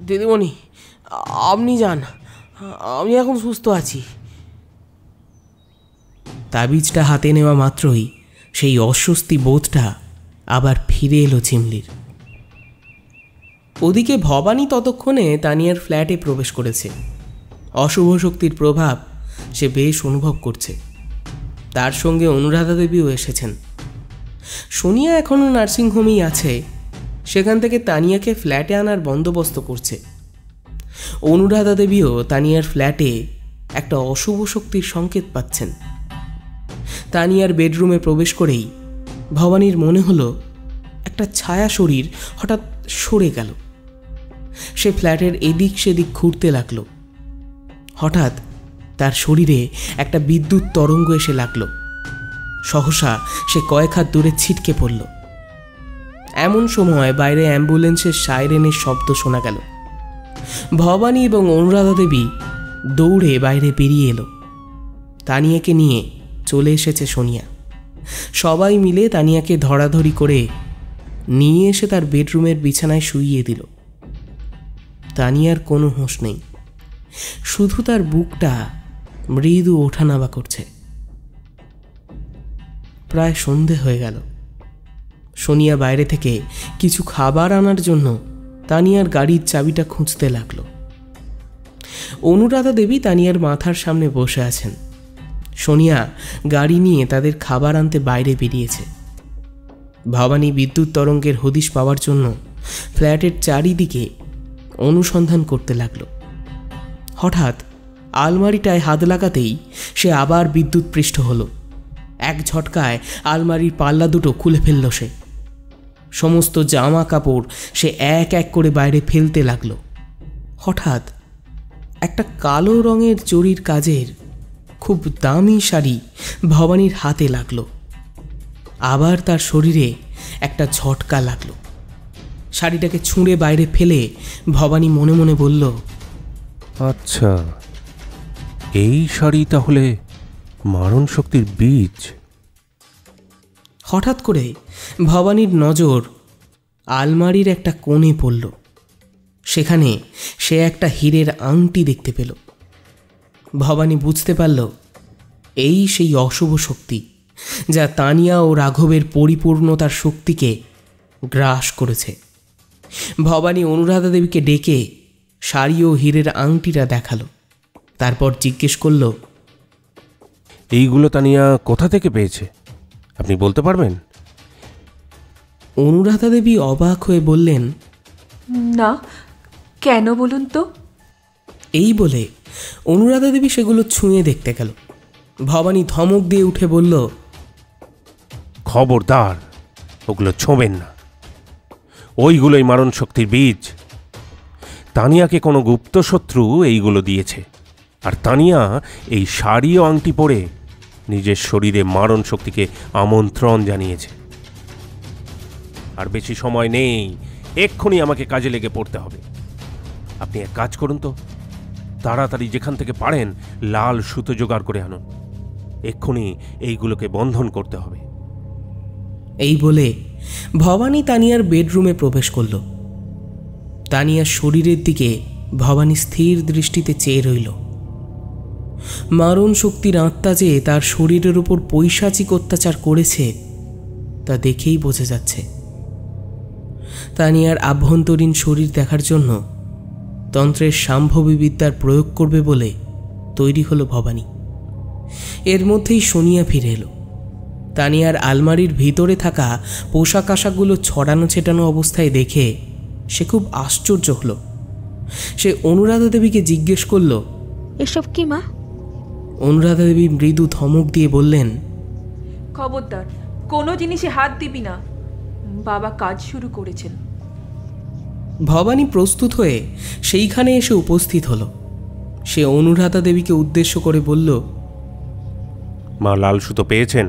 দিদিমণি, আপনি যান, আমি এখন সুস্থ আছি। তাবিজটা হাতে নেওয়া মাত্রই সেই অস্বস্তি বোধটা আবার ফিরে এলো ঝিমলির। ওদিকে ভবানী ততক্ষণে তানিয়ার ফ্ল্যাটে প্রবেশ করেছে। অশুভ শক্তির প্রভাব সে বেশ অনুভব করছে। তার সঙ্গে অনুরাধা দেবীও এসেছেন। সোনিয়া এখনও নার্সিংহোমেই আছে। সেখান থেকে তানিয়াকে ফ্ল্যাটে আনার বন্দোবস্ত করছে। অনুরাধা দেবীও তানিয়ার ফ্ল্যাটে একটা অশুভ শক্তির সংকেত পাচ্ছেন। তানিয়ার বেডরুমে প্রবেশ করেই ভবানীর মনে হলো একটা ছায়া শরীর হঠাৎ সরে গেল। সে ফ্ল্যাটের এদিক সেদিক ঘুরতে লাগলো। হঠাৎ তার শরীরে একটা বিদ্যুৎ তরঙ্গ এসে লাগলো। সহসা সে কয়েক হাত দূরে ছিটকে পড়ল। এমন সময় বাইরে অ্যাম্বুলেন্সের সাইরেনের শব্দ শোনা গেল। ভবানী এবং অনুরাধা দেবী দৌড়ে বাইরে বেরিয়ে এলো। তানিয়াকে নিয়ে চলে এসেছে সোনিয়া। সবাই মিলে তানিয়াকে ধরাধরি করে নিয়ে এসে তার বেডরুমের বিছানায় শুইয়ে দিল। তানিয়ার কোনো হুঁশ নেই, শুধু তার বুকটা মৃদু ওঠানামা করছে। প্রায় সন্ধে হয়ে গেল। সোনিয়া বাইরে থেকে কিছু খাবার আনার জন্য তানিয়ার গাড়ির চাবিটা খুঁজতে লাগলো। অনুরাধা দেবী তানিয়ার মাথার সামনে বসে আছেন। সোনিয়া গাড়ি নিয়ে তাদের খাবার আনতে বাইরে বেরিয়েছে। ভবানী বিদ্যুৎ তরঙ্গের হদিশ পাওয়ার জন্য ফ্ল্যাটের চারিদিকে অনুসন্ধান করতে লাগলো। হঠাৎ আলমারিটায় হাত লাগাতেই সে আবার বিদ্যুৎ পৃষ্ঠ হলো। এক ঝটকায় আলমারির পাল্লা দুটো খুলে ফেলল সে। সমস্ত জামা কাপড় সে এক এক করে বাইরে ফেলতে লাগলো। হঠাৎ একটা কালো রঙের জরির কাজের খুব দামি শাড়ি ভবানীর হাতে লাগলো। আবার তার শরীরে একটা ঝটকা লাগলো। শাড়িটাকে ছুঁড়ে বাইরে ফেলে ভবানী মনে মনে বলল, আচ্ছা, এই শাড়ি তাহলে মারণ শক্তির বীজ। হঠাৎ করে ভবানীর নজর আলমারির একটা কোণে পড়ল। সেখানে সে একটা হীরের আংটি দেখতে পেল। ভবানী বুঝতে পারল এই সেই অশুভ শক্তি যা তানিয়া ও রাঘবের পরিপূর্ণতার শক্তিকে গ্রাস করেছে। ভবানী অনুরাধা দেবীকে ডেকে শাড়ি ও হীরের আংটিটা দেখালো। তারপর জিজ্ঞেস করল, এইগুলো তানিয়া কোথা থেকে পেয়েছে, আপনি বলতে পারবেন? অনুরাধা দেবী অবাক হয়ে বললেন, না, কেন বলুন তো? এই বলে অনুরাধা দেবী সেগুলো ছুঁয়ে দেখতে গেল। ভবানী ধমক দিয়ে উঠে বলল, খবরদার, ওগুলো ছোঁবেন না, ওইগুলোই মারণ শক্তির বীজ। তানিয়াকে কোনো গুপ্ত শত্রু এইগুলো দিয়েছে, আর তানিয়া এই শাড়ি ও আংটি পরে নিজের শরীরে মারণ শক্তিকে আমন্ত্রণ জানিয়েছে। আর বেশি সময় নেই, এক্ষুনি আমাকে কাজে লেগে পড়তে হবে। আপনি এক কাজ করুন তো, তাড়াতাড়ি যেখান থেকে পারেন লাল সুতো জোগাড় করে আনুন। এক্ষুনি এইগুলোকে বন্ধন করতে হবে। এই বলে ভবানী তানিয়ার বেডরুমে প্রবেশ করল। তানিয়ার শরীরের দিকে ভবানী স্থির দৃষ্টিতে চেয়ে রইল। মারণ শক্তির আত্মা যে তার শরীরের উপর পৈশাচিক অত্যাচার করেছে তা দেখেই বোঝা যাচ্ছে। তানিয়ার আভ্যন্তরীণ শরীর দেখার জন্য তন্ত্রের সাম্ভবী বিদ্যার প্রয়োগ করবে বলে তৈরি হলো ভবানী। এর মধ্যেই সোনিয়া ফিরে এলো। তানিয়ার আলমারির ভিতরে থাকা পোশাক আশাকগুলো ছড়ানো ছেটানো অবস্থায় দেখে সে খুব আশ্চর্য হলো। সে অনুরাধা দেবীকে জিজ্ঞেস করল, এসব কি মা? অনুরাধা দেবী মৃদু ধমক দিয়ে বললেন, খবরদার, কোনো জিনিসে হাত দিবি না, বাবা কাজ শুরু করেছেন। ভবানী প্রস্তুত হয়ে সেইখানে এসে উপস্থিত হলো। সে অনুরাধা দেবীকে উদ্দেশ্য করে বলল, মা লাল সুতো পেয়েছেন?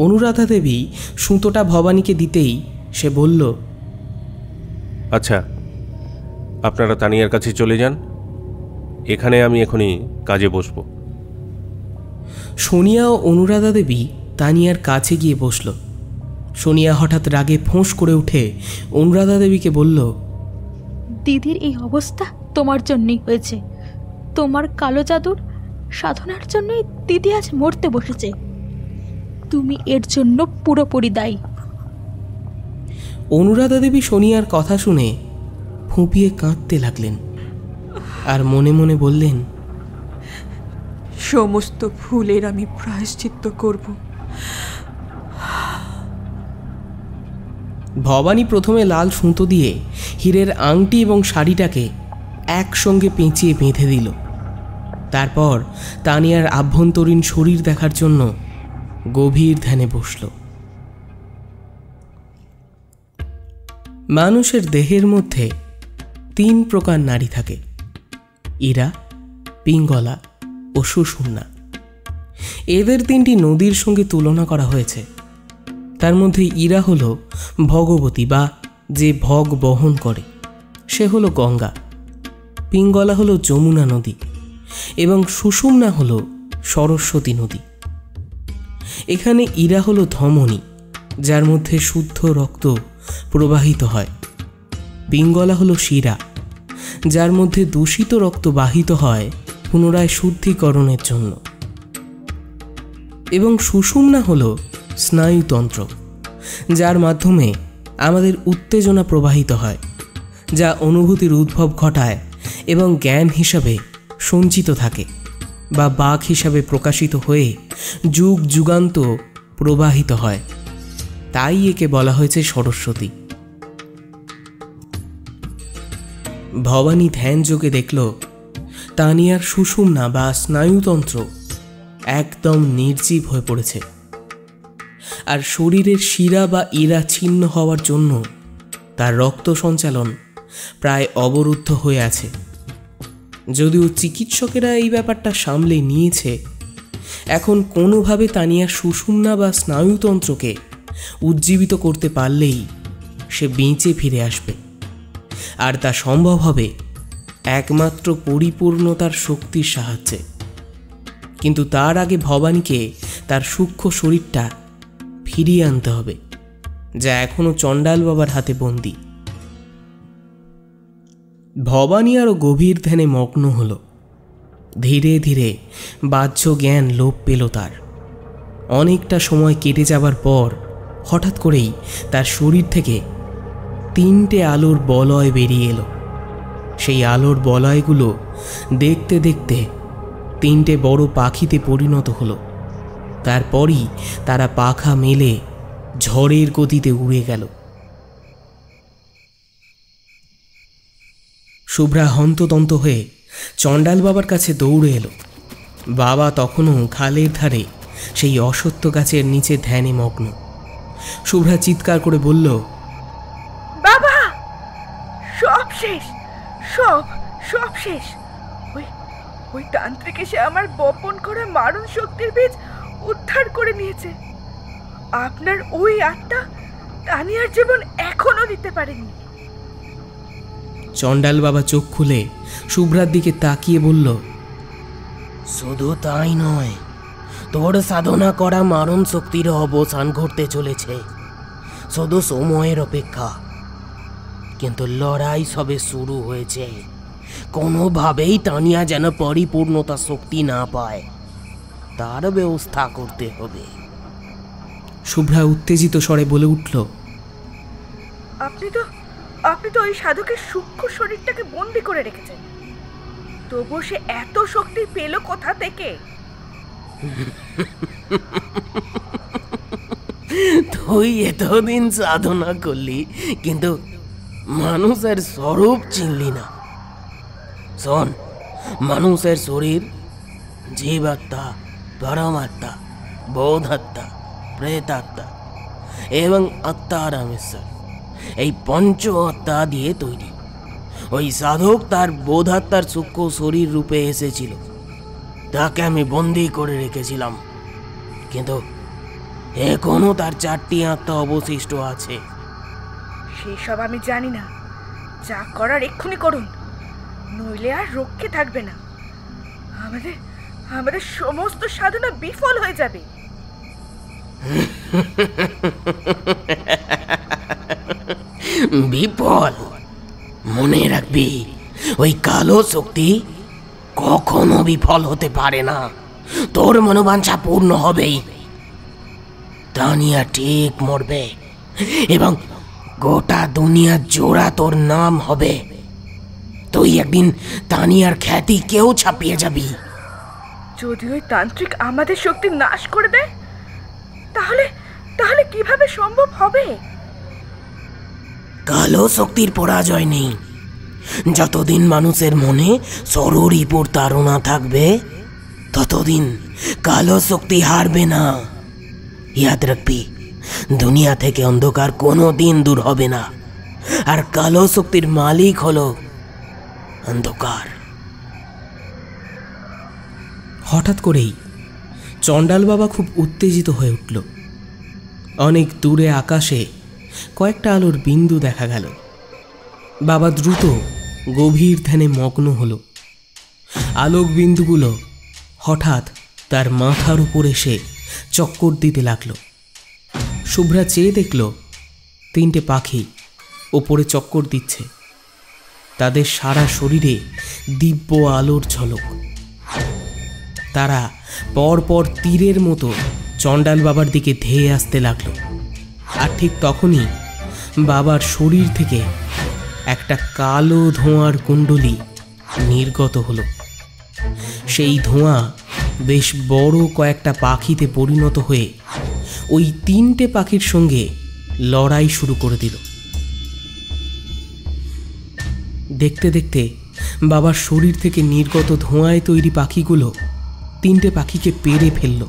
অনুরাধা দেবী সুতোটা ভবানীকে দিতেই সে বলল, আচ্ছা, আপনারা তানিয়ার কাছে চলে যান, এখানে আমি এখনই কাজে বসবো। সোনিয়া ও অনুরাধা দেবী তানিয়ার কাছে গিয়ে বসল। সোনিয়া হঠাৎ রাগে ফোঁস করে উঠে অনুরাধা দেবীকে বলল, দিদির এই অবস্থা তোমার জন্যই হয়েছে। তোমার কালো জাদুর সাধনার জন্যই দিদি আজ মরতে বসেছে। তুমি এর জন্য পুরোপুরি দায়ী। অনুরাধা দেবী সোনিয়ার কথা শুনে ফুঁপিয়ে কাঁদতে লাগলেন আর মনে মনে বললেন, সমস্ত ভুলের আমি প্রায়শ্চিত্ত করব। ভবানী প্রথমে লাল সুতো দিয়ে হীরের আংটি এবং শাড়িটাকে একসঙ্গে পেঁচিয়ে বেঁধে দিল। তারপর তানিয়ার আভ্যন্তরীণ শরীর দেখার জন্য গভীর ধ্যানে বসল। মানুষের দেহের মধ্যে 3 প্রকার নাড়ি থাকে। ইরা, পিঙ্গলা ও সুষুম্না। এদের 3টি নদীর সঙ্গে তুলনা করা হয়েছে। তার মধ্যে ইরা হল ভগবতী বা যে ভগ বহন করে, সে হলো গঙ্গা। পিঙ্গলা হলো যমুনা নদী এবং সুষুম্না হল সরস্বতী নদী। এখানে ইরা হলো ধমনী, যার মধ্যে শুদ্ধ রক্ত প্রবাহিত হয়। পিঙ্গলা হলো শিরা, যার মধ্যে দূষিত রক্ত বাহিত হয় পুনরায় শুদ্ধিকরণের জন্য। এবং সুষুম্না হল স্নায়ুতন্ত্র, যার মাধ্যমে আমাদের উত্তেজনা প্রবাহিত হয়, যা অনুভূতির উদ্ভব ঘটায় এবং জ্ঞান হিসাবে সঞ্চিত থাকে বা বাক হিসাবে প্রকাশিত হয়ে যুগ যুগান্ত প্রবাহিত হয়। তাই একে বলা হয়েছে সরস্বতী। ভবানী ধ্যান যোগে দেখল তানিয়ার সুষুম্না বা স্নায়ুতন্ত্র একদম নির্জীব হয়ে পড়েছে, আর শরীরের শিরা বা ইরা ছিন্ন হওয়ার জন্য তার রক্ত সঞ্চালন প্রায় অবরুদ্ধ হয়ে আছে। যদিও চিকিৎসকেরা এই ব্যাপারটা সামলে নিয়েছে, এখন কোনোভাবে তানিয়ার সুষুম্না বা স্নায়ুতন্ত্রকে উজ্জীবিত করতে পারলেই সে বেঁচে ফিরে আসবে, আর তা সম্ভব হবে একমাত্র পরিপূর্ণতার শক্তির সাহায্যে। কিন্তু তার আগে ভবানীকে তার সূক্ষ্ম শরীরটা ফিরিয়ে আনতে হবে, যা এখনো চণ্ডাল বাবার হাতে বন্দী। ভবানী আরও গভীর ধ্যানে মগ্ন হল। ধীরে ধীরে বাহ্য জ্ঞান লোপ পেল তার। অনেকটা সময় কেটে যাবার পর হঠাৎ করেই তার শরীর থেকে 3টে আলোর বলয় বেরিয়ে এলো। সেই আলোর বলয়গুলো দেখতে দেখতে 3টে বড় পাখিতে পরিণত হলো। তারপরই তারা পাখা মেলে ঝড়ের গতিতে উড়ে গেল। শুভ্রা হন্তদন্ত হয়ে চণ্ডাল বাবার কাছে দৌড়ে এলো। বাবা তখনও খালের ধারে সেই অসত্য গাছের নিচে ধ্যানে মগ্ন। শুভ্রা চিৎকার করে বলল, বাবা, সব শেষ, সব শেষ। ওই তান্ত্রিক এসে আমার বপন করা মারণ শক্তির বীজ উদ্ধার করে নিয়েছে। আপনার ওই আত্মা তানিয়ার জীবন এখনো দিতে পারেনি। চণ্ডাল বাবা চোখ খুলে শুভ্রার দিকে তাকিয়ে বলল, শুধু তাই নয়, তোর সাধনা করা মারণ শক্তির অবসান ঘটতে চলেছে। শুধু সময়ের অপেক্ষা। কিন্তু লড়াই সবে শুরু হয়েছে। কোনোভাবেই তানিয়া যেন পরিপূর্ণতা শক্তি না পায়, তার ব্যবস্থা করতে হবে। শুভ্রা উত্তেজিত স্বরে বলে উঠল, আপনি তো ওই সাধকের সূক্ষ্ম শরীরটাকে বন্দি করে রেখেছেন, তবুও সে এত শক্তি পেল কোথা থেকে? তুই এতদিন সাধনা করলি, কিন্তু মানুষের স্বরূপ চিনলি না। শোন, মানুষের শরীর, জীবাত্মা, পরমাত্মা, বোধাত্মা, প্রেতাত্মা এবং আত্মা রামেশ্বর, এই পঞ্চ আত্মা দিয়ে তৈরি। ওই সাধক তার বোধাত্মার সূক্ষ্ম শরীর রূপে এসেছিল। তাকে আমি বন্দি করে রেখেছিলাম, কিন্তু এখনো তার 4টি আত্মা অবশিষ্ট আছে। সেসব আমি জানি না। যা করার এক্ষুনি করুন, নইলে আর রক্ষে থাকবে না। আমাদের সমস্ত সাধনা বিফল হয়ে যাবে। বিফল? মনে রাখবি, ওই কালো শক্তি কখনো বিফল হতে পারে না। তোর মনোবাঞ্ছা পূর্ণ হবেই। তানিয়া ঠিক মরবে এবং গোটা দুনিয়া জোড়া তোর নাম হবে। তুই একদিন তানিয়ার খ্যাতি কেউ ছাপিয়ে যাবি। যদি ওই তান্ত্রিক আমাদের শক্তি নাশ করে দেয়, তাহলে কিভাবে সম্ভব হবে? কালো শক্তির পরাজয় নেই। যতদিন মানুষের মনে সররিপুর তাড়না থাকবে, ততদিন কালো শক্তি হারবে না। ইয়াদ রাখবি, দুনিয়া থেকে অন্ধকার কোনো দিন দূর হবে না, আর কালো শক্তির মালিক হলো অন্ধকার। হঠাৎ করেই চণ্ডাল বাবা খুব উত্তেজিত হয়ে উঠল। অনেক দূরে আকাশে কয়েকটা আলোর বিন্দু দেখা গেল। বাবা দ্রুত গভীর ধ্যানে মগ্ন হল। আলোক বিন্দুগুলো হঠাৎ তার মাথার উপর এসে চক্কর দিতে লাগলো। শুভ্রা চেয়ে দেখল 3টে পাখি ওপরে চক্কর দিচ্ছে। তাদের সারা শরীরে দিব্য আলোর ঝলক। তারা পরপর তীরের মতো চণ্ডাল বাবার দিকে ধেয়ে আসতে লাগলো। আর ঠিক তখনই বাবার শরীর থেকে একটা কালো ধোঁয়ার কুণ্ডলী নির্গত হলো। সেই ধোঁয়া বেশ বড় কয়েকটা পাখিতে পরিণত হয়ে ওই 3টে পাখির সঙ্গে লড়াই শুরু করে দিল। দেখতে দেখতে বাবার শরীর থেকে নির্গত ধোঁয়ায় তৈরি পাখিগুলো 3টে পাখিকে পেড়ে ফেলল।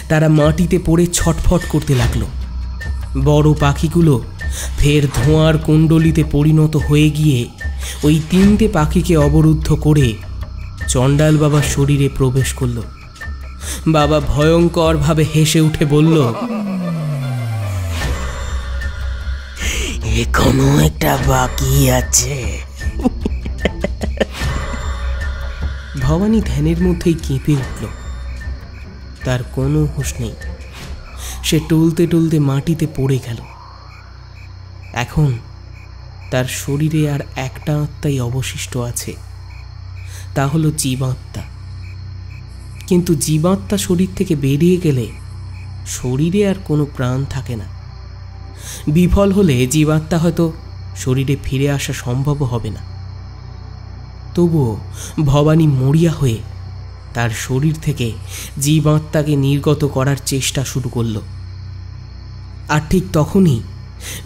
তারা মাটিতে পড়ে ছটফট করতে লাগলো। বড় পাখিগুলো ফের ধোঁয়ার কুণ্ডলিতে পরিণত হয়ে গিয়ে ওই 3টে পাখিকে অবরুদ্ধ করে চণ্ডাল বাবার শরীরে প্রবেশ করল। বাবা ভয়ঙ্করভাবে হেসে উঠে বলল, এখনো একটা বাকি আছে। ভবানী ধ্যানের মধ্যেই কেঁপে উঠল। তার কোনো হুঁশ নেই। সে টলতে টলতে মাটিতে পড়ে গেল। এখন তার শরীরে আর একটা আত্মাই অবশিষ্ট আছে, তা হলো জীবাত্মা। কিন্তু জীবাত্মা শরীর থেকে বেরিয়ে গেলে শরীরে আর কোনো প্রাণ থাকে না। বিফল হলে জীবাত্মা হয়তো শরীরে ফিরে আসা সম্ভব হবে না। তবুও ভবানী মরিয়া হয়ে তার শরীর থেকে জীবাত্মাকে নির্গত করার চেষ্টা শুরু করল। আর ঠিক তখনই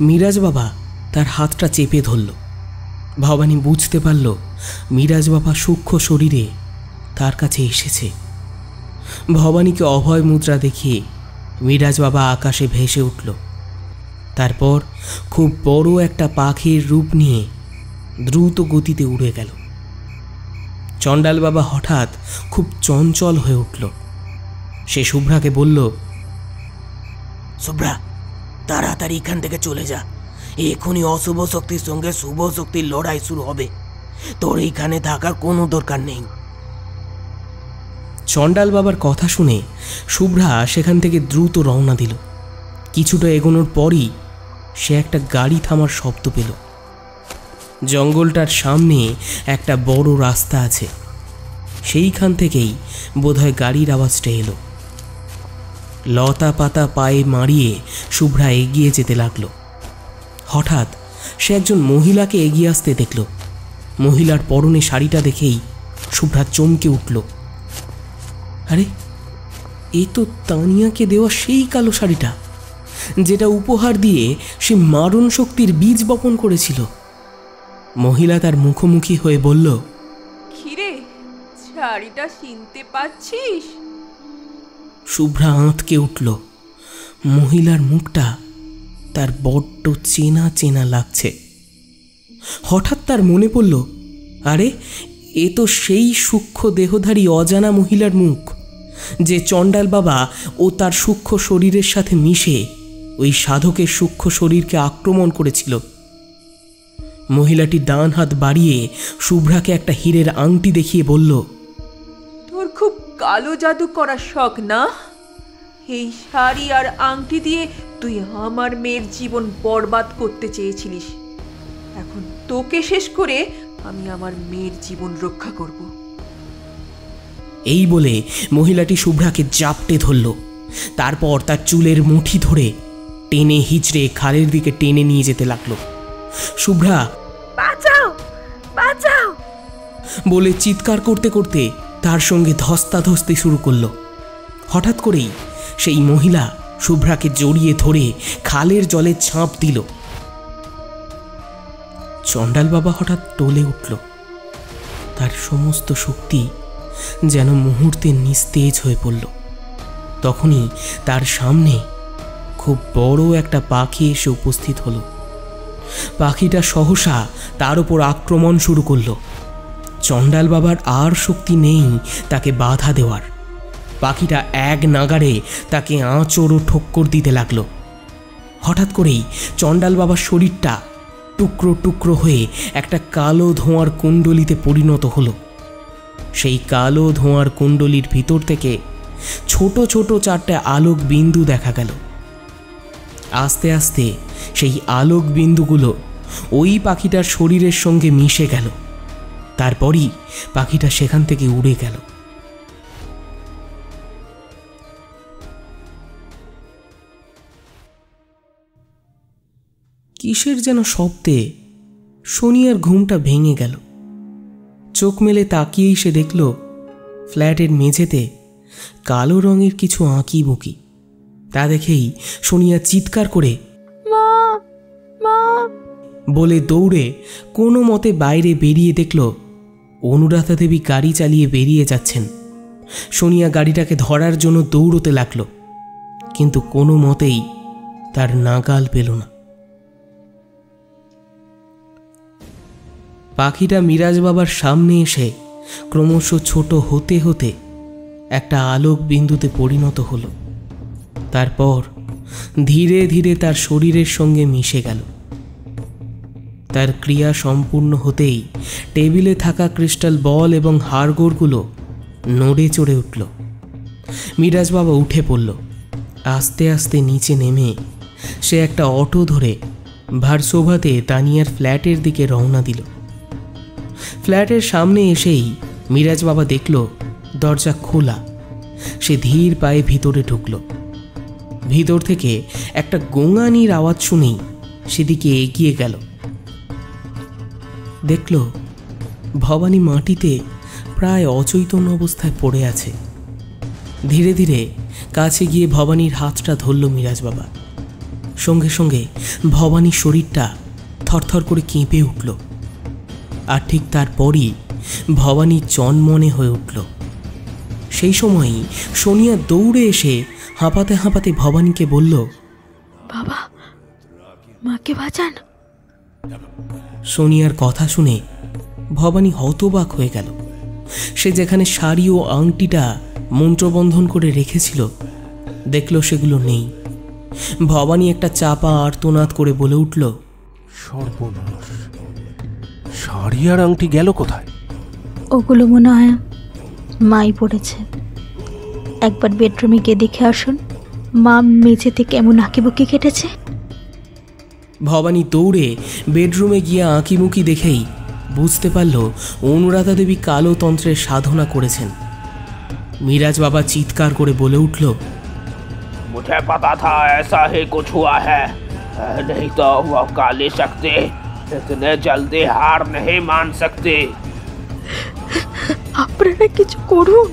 মিরাজ বাবা তার হাতটা চেপে ধরল। ভবানী বুঝতে পারল মিরাজ বাবা সূক্ষ্ম শরীরে তার কাছে এসেছে। ভবানীকে অভয় মুদ্রা দেখিয়ে মিরাজ বাবা আকাশে ভেসে উঠল। তারপর খুব বড় একটা পাখির রূপ নিয়ে দ্রুত গতিতে উড়ে গেল। চণ্ডাল বাবা হঠাৎ খুব চঞ্চল হয়ে উঠল। সে শুভ্রাকে বলল, শুভ্রা, তাড়াতাড়ি এখান থেকে চলে যা। এখনই অশুভ শক্তির সঙ্গে শুভ শক্তির লড়াই শুরু হবে। তোর এইখানে থাকার কোনো দরকার নেই। চণ্ডাল বাবার কথা শুনে শুভ্রা সেখান থেকে দ্রুত রওনা দিল। কিছুটা এগোনোর পরই সে একটা গাড়ি থামার শব্দ পেল। জঙ্গলটার সামনে একটা বড় রাস্তা আছে। সেইখান থেকেই বোধহয় গাড়ির আওয়াজটা এলো। লতা পাতা পায়ে মারিয়ে শুভ্রা এগিয়ে যেতে লাগলো। হঠাৎ সে একজন মহিলাকে এগিয়ে আসতে দেখল। মহিলার পরনে শাড়িটা দেখেই শুভ্রা চমকে উঠল। আরে, এ তো তানিয়াকে দেওয়া সেই কালো শাড়িটা, যেটা উপহার দিয়ে সে মারণ শক্তির বীজ বপন করেছিল। মহিলা তার মুখোমুখি হয়ে বলল, কিরে, শাড়িটা চিনতে পাচ্ছিস? শুভ্রা আঁতকে উঠল। মহিলার মুখটা তার বড্ড চেনা চেনা লাগছে। হঠাৎ তার মনে পড়ল, আরে, এ তো সেই সূক্ষ্ম দেহধারী অজানা মহিলার মুখ, যে চণ্ডাল বাবা ও তার সূক্ষ্ম শরীরের সাথে মিশে ওই সাধকের সূক্ষ্ম শরীরকে আক্রমণ করেছিল। মহিলাটি ডান হাত বাড়িয়ে শুভ্রাকে একটা হীরের আংটি দেখিয়ে বলল, তোর খুব কালো জাদু করার শখ না? এই শাড়ি আর আংটি দিয়ে তুই আমার মেয়ের জীবন বরবাদ করতে চেয়েছিলিস। এখন তোকে শেষ করে আমি আমার মেয়ের জীবন রক্ষা করব। এই বলে মহিলাটি শুভ্রাকে জাপটে ধরল। তারপর তার চুলের মুঠি ধরে টেনে হিচড়ে খালের দিকে টেনে নিয়ে যেতে লাগলো। শুভ্রা, বাঁচাও, বাঁচাও বলে চিৎকার করতে করতে তার সঙ্গে ধস্তাধস্তি শুরু করলো। হঠাৎ করেই সেই মহিলা শুভ্রাকে জড়িয়ে ধরে খালের জলে ঝাঁপ দিল। চণ্ডাল বাবা হঠাৎ টলে উঠল। তার সমস্ত শক্তি যেন মুহূর্তে নিস্তেজ হয়ে পড়ল। তখনই তার সামনে খুব বড় একটা পাখি এসে উপস্থিত হলো। পাখিটা সহসা তার উপর আক্রমণ শুরু করলো। চণ্ডাল বাবার আর শক্তি নেই তাকে বাধা দেওয়ার। পাখিটা এক নাগাড়ে তাকে আঁচড় ও ঠক্কর দিতে লাগলো। হঠাৎ করেই চণ্ডাল বাবার শরীরটা টুকরো টুকরো হয়ে একটা কালো ধোঁয়ার কুণ্ডলিতে পরিণত হলো। সেই কালো ধোঁয়ার কুণ্ডলির ভিতর থেকে ছোট ছোট 4টে আলোক বিন্দু দেখা গেল। আস্তে আস্তে সেই আলোক বিন্দুগুলো ওই পাখিটার শরীরের সঙ্গে মিশে গেল। তারপরই পাখিটা সেখান থেকে উড়ে গেল। কিসের যেন শব্দে সোনিয়ার ঘুমটা ভেঙে গেল। চোখ মেলে তাকিয়েই সে দেখল ফ্ল্যাটের মেঝেতে কালো রঙের কিছু আঁকি বুকি। তা দেখেই সোনিয়া চিৎকার করে মা মা বলে দৌড়ে কোনো মতে বাইরে বেরিয়ে দেখল অনুরাধা দেবী গাড়ি চালিয়ে বেরিয়ে যাচ্ছেন। সোনিয়া গাড়িটাকে ধরার জন্য দৌড়তে লাগল, কিন্তু কোনো মতেই তার নাগাল পেল না। পাখিটা মিরাজ বাবার সামনে এসে ক্রমশ ছোট হতে হতে একটা আলোক বিন্দুতে পরিণত হলো। তারপর ধীরে ধীরে তার শরীরের সঙ্গে মিশে গেল। তার ক্রিয়া সম্পূর্ণ হতেই টেবিলে থাকা ক্রিস্টাল বল এবং হাড়গোড়গুলো নড়ে চড়ে উঠল। মিরাজ বাবা উঠে পড়ল। আস্তে আস্তে নিচে নেমে সে একটা অটো ধরে ভার্সোভাতে তানিয়ার ফ্ল্যাটের দিকে রওনা দিল। ফ্ল্যাটের সামনে এসেই মিরাজ বাবা দেখল দরজা খোলা। সে ধীর পায়ে ভিতরে ঢুকল। ভিতর থেকে একটা গোঙানির আওয়াজ শুনেই সেদিকে এগিয়ে গেল। দেখল ভবানী মাটিতে প্রায় অচৈতন্য অবস্থায় পড়ে আছে। ধীরে ধীরে কাছে গিয়ে ভবানীর হাতটা ধরল মিরাজ বাবা। সঙ্গে সঙ্গে ভবানীর শরীরটা থরথর করে কেঁপে উঠল। আর ঠিক তারপরই ভবানী চনমনে হয়ে উঠল। সেই সময়ই সোনিয়া দৌড়ে এসে হাঁপাতে হাঁপাতে ভবানীকে বলল, বাবা, মাকে বাঁচান। সোনিয়ার কথা শুনে ভবানী হতবাক হয়ে গেল। সে যেখানে শাড়ি ও আংটিটা মন্ত্রবন্ধন করে রেখেছিল দেখল সেগুলো নেই। ভবানী একটা চাপা আর্তনাদ করে বলে উঠল, সর্বনাশ! শাড়ি আর আংটি গেল কোথায়? ওগুলো মনে হয় মাই পড়েছে। একবার বেডরুমে গিয়ে দেখে আসুন, মা মেঝেতে কেমন আঁকিবুকি কেটেছে। ভবানী দৌড়ে বেডরুমে গিয়ে আঁকিমুকি দেখেই বুঝতে পারল অনুরাধা দেবী কালো তন্ত্রের সাধনা করেছেন। মিরাজ বাবা চিৎকার করে বলে উঠল, मुझे पता था ऐसा ही कुछ हुआ है, नहीं तो वो काली शक्ति इतने जल्दी हार नहीं मान सकती। আপনারা কিছু করুন,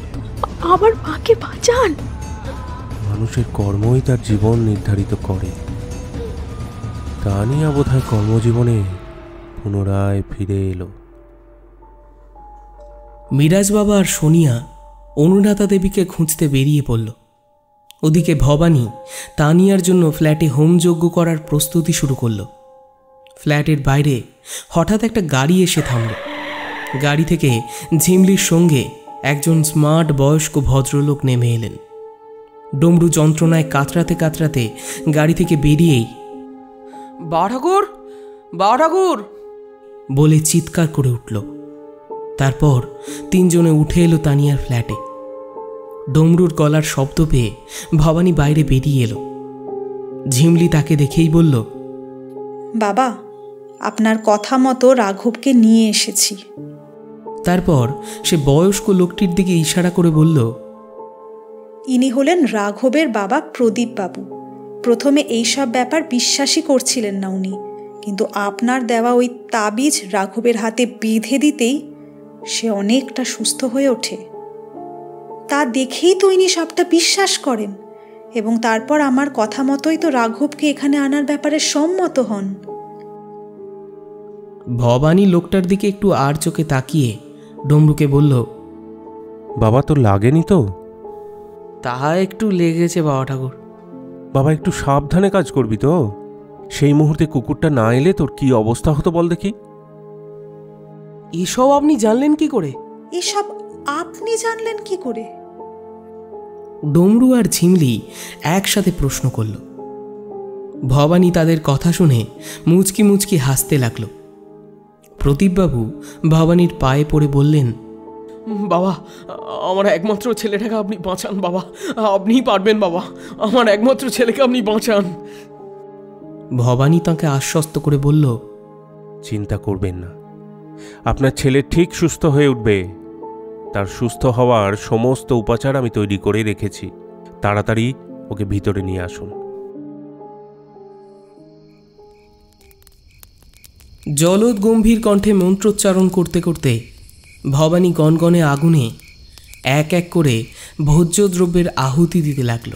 আমার মাকে বাঁচান। মানুষের কর্মই তার জীবন নির্ধারিত করে। তানিয়া বোধহয় কর্মজীবনে পুনরায় ফিরে এলো। মিরাজ বাবা আর সোনিয়া অনুরাধা দেবীকে খুঁজতে বেরিয়ে পড়ল। ওদিকে ভবানী তানিয়ার জন্য ফ্ল্যাটে হোমযজ্ঞ করার প্রস্তুতি শুরু করল। ফ্ল্যাটের বাইরে হঠাৎ একটা গাড়ি এসে থামল। গাড়ি থেকে ঝিমলির সঙ্গে একজন স্মার্ট বয়স্ক ভদ্রলোক নেমে এলেন। ডমরু যন্ত্রণায় কাতরাতে কাতরাতে গাড়ি থেকে বেরিয়েই বাঠাকুর বাঠাকুর বলে চিৎকার করে উঠল। তারপর তিনজনে উঠে এলো তানিয়ার ফ্ল্যাটে। ডমরুর গলার শব্দ পেয়ে ভবানী বাইরে বেরিয়ে এলো। ঝিমলি তাকে দেখেই বলল, বাবা, আপনার কথা মতো রাঘবকে নিয়ে এসেছি। তারপর সে বয়স্ক লোকটির দিকে ইশারা করে বলল, ইনি হলেন রাঘবের বাবা প্রদীপ বাবু। প্রথমে এইসব ব্যাপার বিশ্বাসই করছিলেন না উনি, কিন্তু আপনার দেওয়া ওই তাবিজ রাঘবের হাতে বেঁধে দিতেই সে অনেকটা সুস্থ হয়ে ওঠে। তা দেখেই তো ইনি সবটা বিশ্বাস করেন এবং তারপর আমার কথা মতোই তো রাঘবকে এখানে আনার ব্যাপারে সম্মত হন। ভবানী লোকটার দিকে একটু আর চোখে তাকিয়ে ডমরুকে বলল, বাবা, তোর লাগেনি তো? তা একটু লেগেছে বাবা ঠাকুর। বাবা, একটু সাবধানে কাজ করবি তো? সেই মুহূর্তে কুকুরটা না এলে তোর কি অবস্থা হতো বল দেখি। এসব আপনি জানলেন কি করে? এসব আপনি জানলেন কি করে? ডমরু আর ঝিমলি একসাথে প্রশ্ন করল। ভবানী তাদের কথা শুনে মুচকি মুচকি হাসতে লাগল। প্রদীপবাবু ভবানীর পায়ে পড়ে বললেন, বাবা, আমার একমাত্র ছেলেটাকে আপনি বাঁচান বাবা, আপনিই পারবেন বাবা, আমার একমাত্র ছেলেকে আপনি বাঁচান। ভবানী তাকে আশ্বস্ত করে বলল, চিন্তা করবেন না, আপনার ছেলে ঠিক সুস্থ হয়ে উঠবে। তার সুস্থ হওয়ার সমস্ত উপাচার আমি তৈরি করে রেখেছি। তাড়াতাড়ি ওকে ভিতরে নিয়ে আসুন। জলদ গম্ভীর কণ্ঠে মন্ত্রোচ্চারণ করতে করতে ভবানী গনগনে আগুনে এক এক করে ভোজ্য দ্রব্যের আহুতি দিতে লাগল।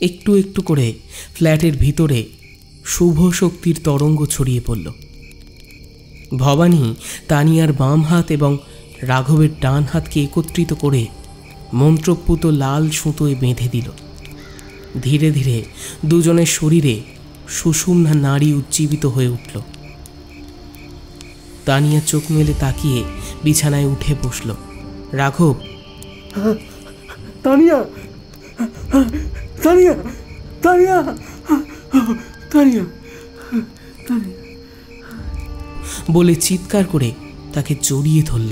একটু একটু করে ফ্ল্যাটের ভিতরে শুভ শক্তির তরঙ্গ ছড়িয়ে পড়ল। ভবানী তানিয়ার বাম হাত এবং রাঘবের ডান হাতকে একত্রিত করে মন্ত্রপুত লাল সুতোয় বেঁধে দিল। ধীরে ধীরে দুজনের শরীরে সুষুম্না নাড়ি উজ্জীবিত হয়ে উঠল। তানিয়া চোখ মেলে তাকিয়ে বিছানায় উঠে বসল। রাঘব, তানিয়া, তানিয়া, তানিয়া, তানিয়া, বলে চিৎকার করে তাকে জড়িয়ে ধরল।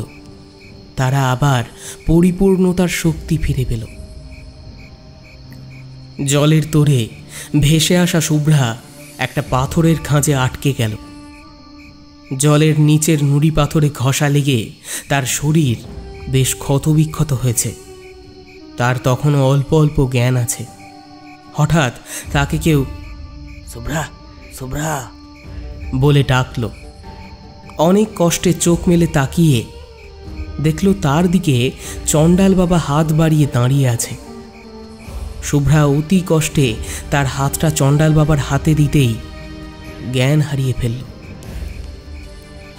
তারা আবার পরিপূর্ণতার শক্তি ফিরে পেল। জলের তোরে ভেসে আসা শুভ্রা একটা পাথরের খাঁজে আটকে গেল। জলের নিচের নুড়ি পাথরে ঘষা লেগে তার শরীর বেশ ক্ষতবিক্ষত হয়েছে। তার তখনও অল্প অল্প জ্ঞান আছে। হঠাৎ তাকে কেউ শুভ্রা, শুভ্রা বলে ডাকল। অনেক কষ্টে চোখ মেলে তাকিয়ে দেখল তার দিকে চণ্ডাল বাবা হাত বাড়িয়ে দাঁড়িয়ে আছে। শুভ্রা অতি কষ্টে তার হাতটা চণ্ডাল বাবার হাতে দিতেই জ্ঞান হারিয়ে ফেলল।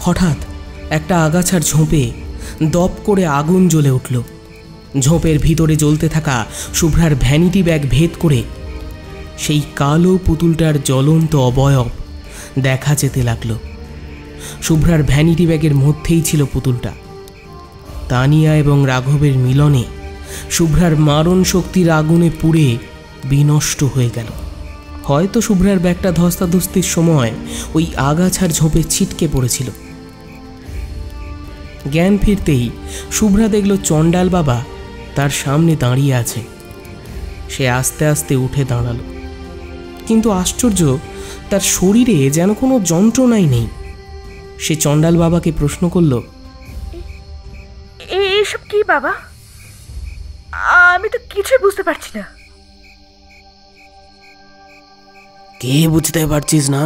হঠাৎ একটা আগাছার ঝোপে দপ করে আগুন জ্বলে উঠল। ঝোপের ভিতরে জ্বলতে থাকা শুভ্রার ভ্যানিটি ব্যাগ ভেদ করে সেই কালো পুতুলটার জ্বলন্ত অবয়ব দেখা যেতে লাগল। শুভ্রার ভ্যানিটি ব্যাগের মধ্যেই ছিল পুতুলটা। তানিয়া এবং রাঘবের মিলনে শুভ্রার মারণ শক্তির আগুনে পুড়ে বিনষ্ট হয়ে গেল। হয়তো শুভ্রার ব্যাগটা ধস্তাধস্তির সময় ওই আগাছার ঝোপে ছিটকে পড়েছিল। জ্ঞান ফিরতেই শুভ্রা দেখল চণ্ডাল বাবা তার সামনে দাঁড়িয়ে আছে। সে আস্তে আস্তে উঠে দাঁড়ালো, কিন্তু আশ্চর্য, তার শরীরে যেন কোনো যন্ত্রণাই নেই। সে চণ্ডাল বাবাকে প্রশ্ন করল, এইসব কি বাবা? আমি তো কিছুই বুঝতে পারছি না। কে বুঝতে পারছিস না?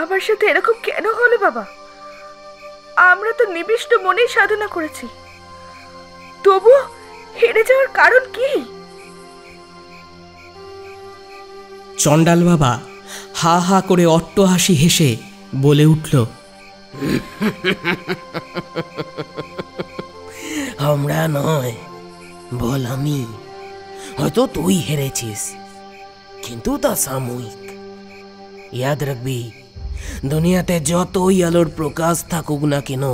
আমার সাথে এরকম কেন হলো বাবা? আমরা তো নিবিষ্ট মনেই সাধনা করেছি, তবু হেরে যাওয়ার কারণ কি? চণ্ডাল বাবা হা হা করে অট্টহাসি হেসে বলে উঠল, আমরা নয়, বল আমি। হয়তো তুই হেরেছিস, কিন্তু তা সাময়িক। ইয়াদ রাখবি, দুনিয়াতে যতই আলোর প্রকাশ থাকুক না কেন,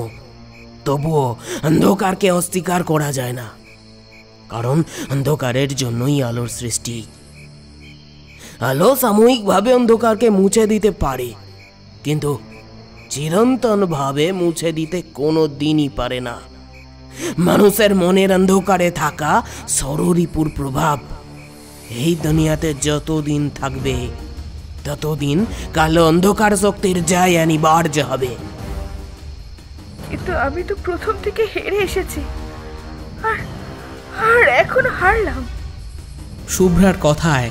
তবুও অন্ধকারকে অস্বীকার করা যায় না, কারণ অন্ধকারের জন্যই আলোর সৃষ্টি। আলো সাময়িকভাবে অন্ধকারকে মুছে দিতে পারে, কিন্তু চিরন্তনভাবে মুছে দিতে কোনো দিনই পারে না। মানুষের মনের অন্ধকারে থাকা ষড়রিপুর প্রভাব এই দুনিয়াতে যতদিন থাকবে ততদিন কালো অন্ধকার শক্তির জয় অনিবার্য হবে। কিন্তু আমি তো প্রথম থেকে হেরে এসেছি, আর এখন হারলাম। শুভ্রার কথায়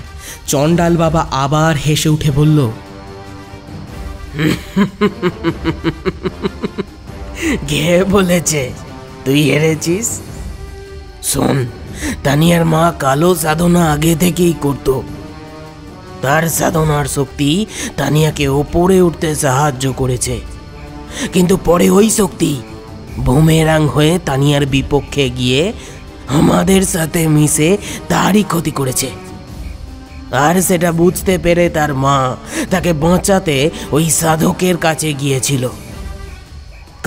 চণ্ডাল বাবা আবার হেসে উঠে বলল, কে বলেছে তুই হেরেছিস? শোন, তানিয়ার মা কালো সাধনা আগে থেকেই করত। তার সাধনার শক্তি তানিয়াকে ওপরে উঠতে সাহায্য করেছে, কিন্তু পরে ওই শক্তি বুমেরাং হয়ে তানিয়ার বিপক্ষে গিয়ে আমাদের সাথে মিশে তারই ক্ষতি করেছে। আর সেটা বুঝতে পেরে তার মা তাকে বাঁচাতে ওই সাধকের কাছে গিয়েছিল,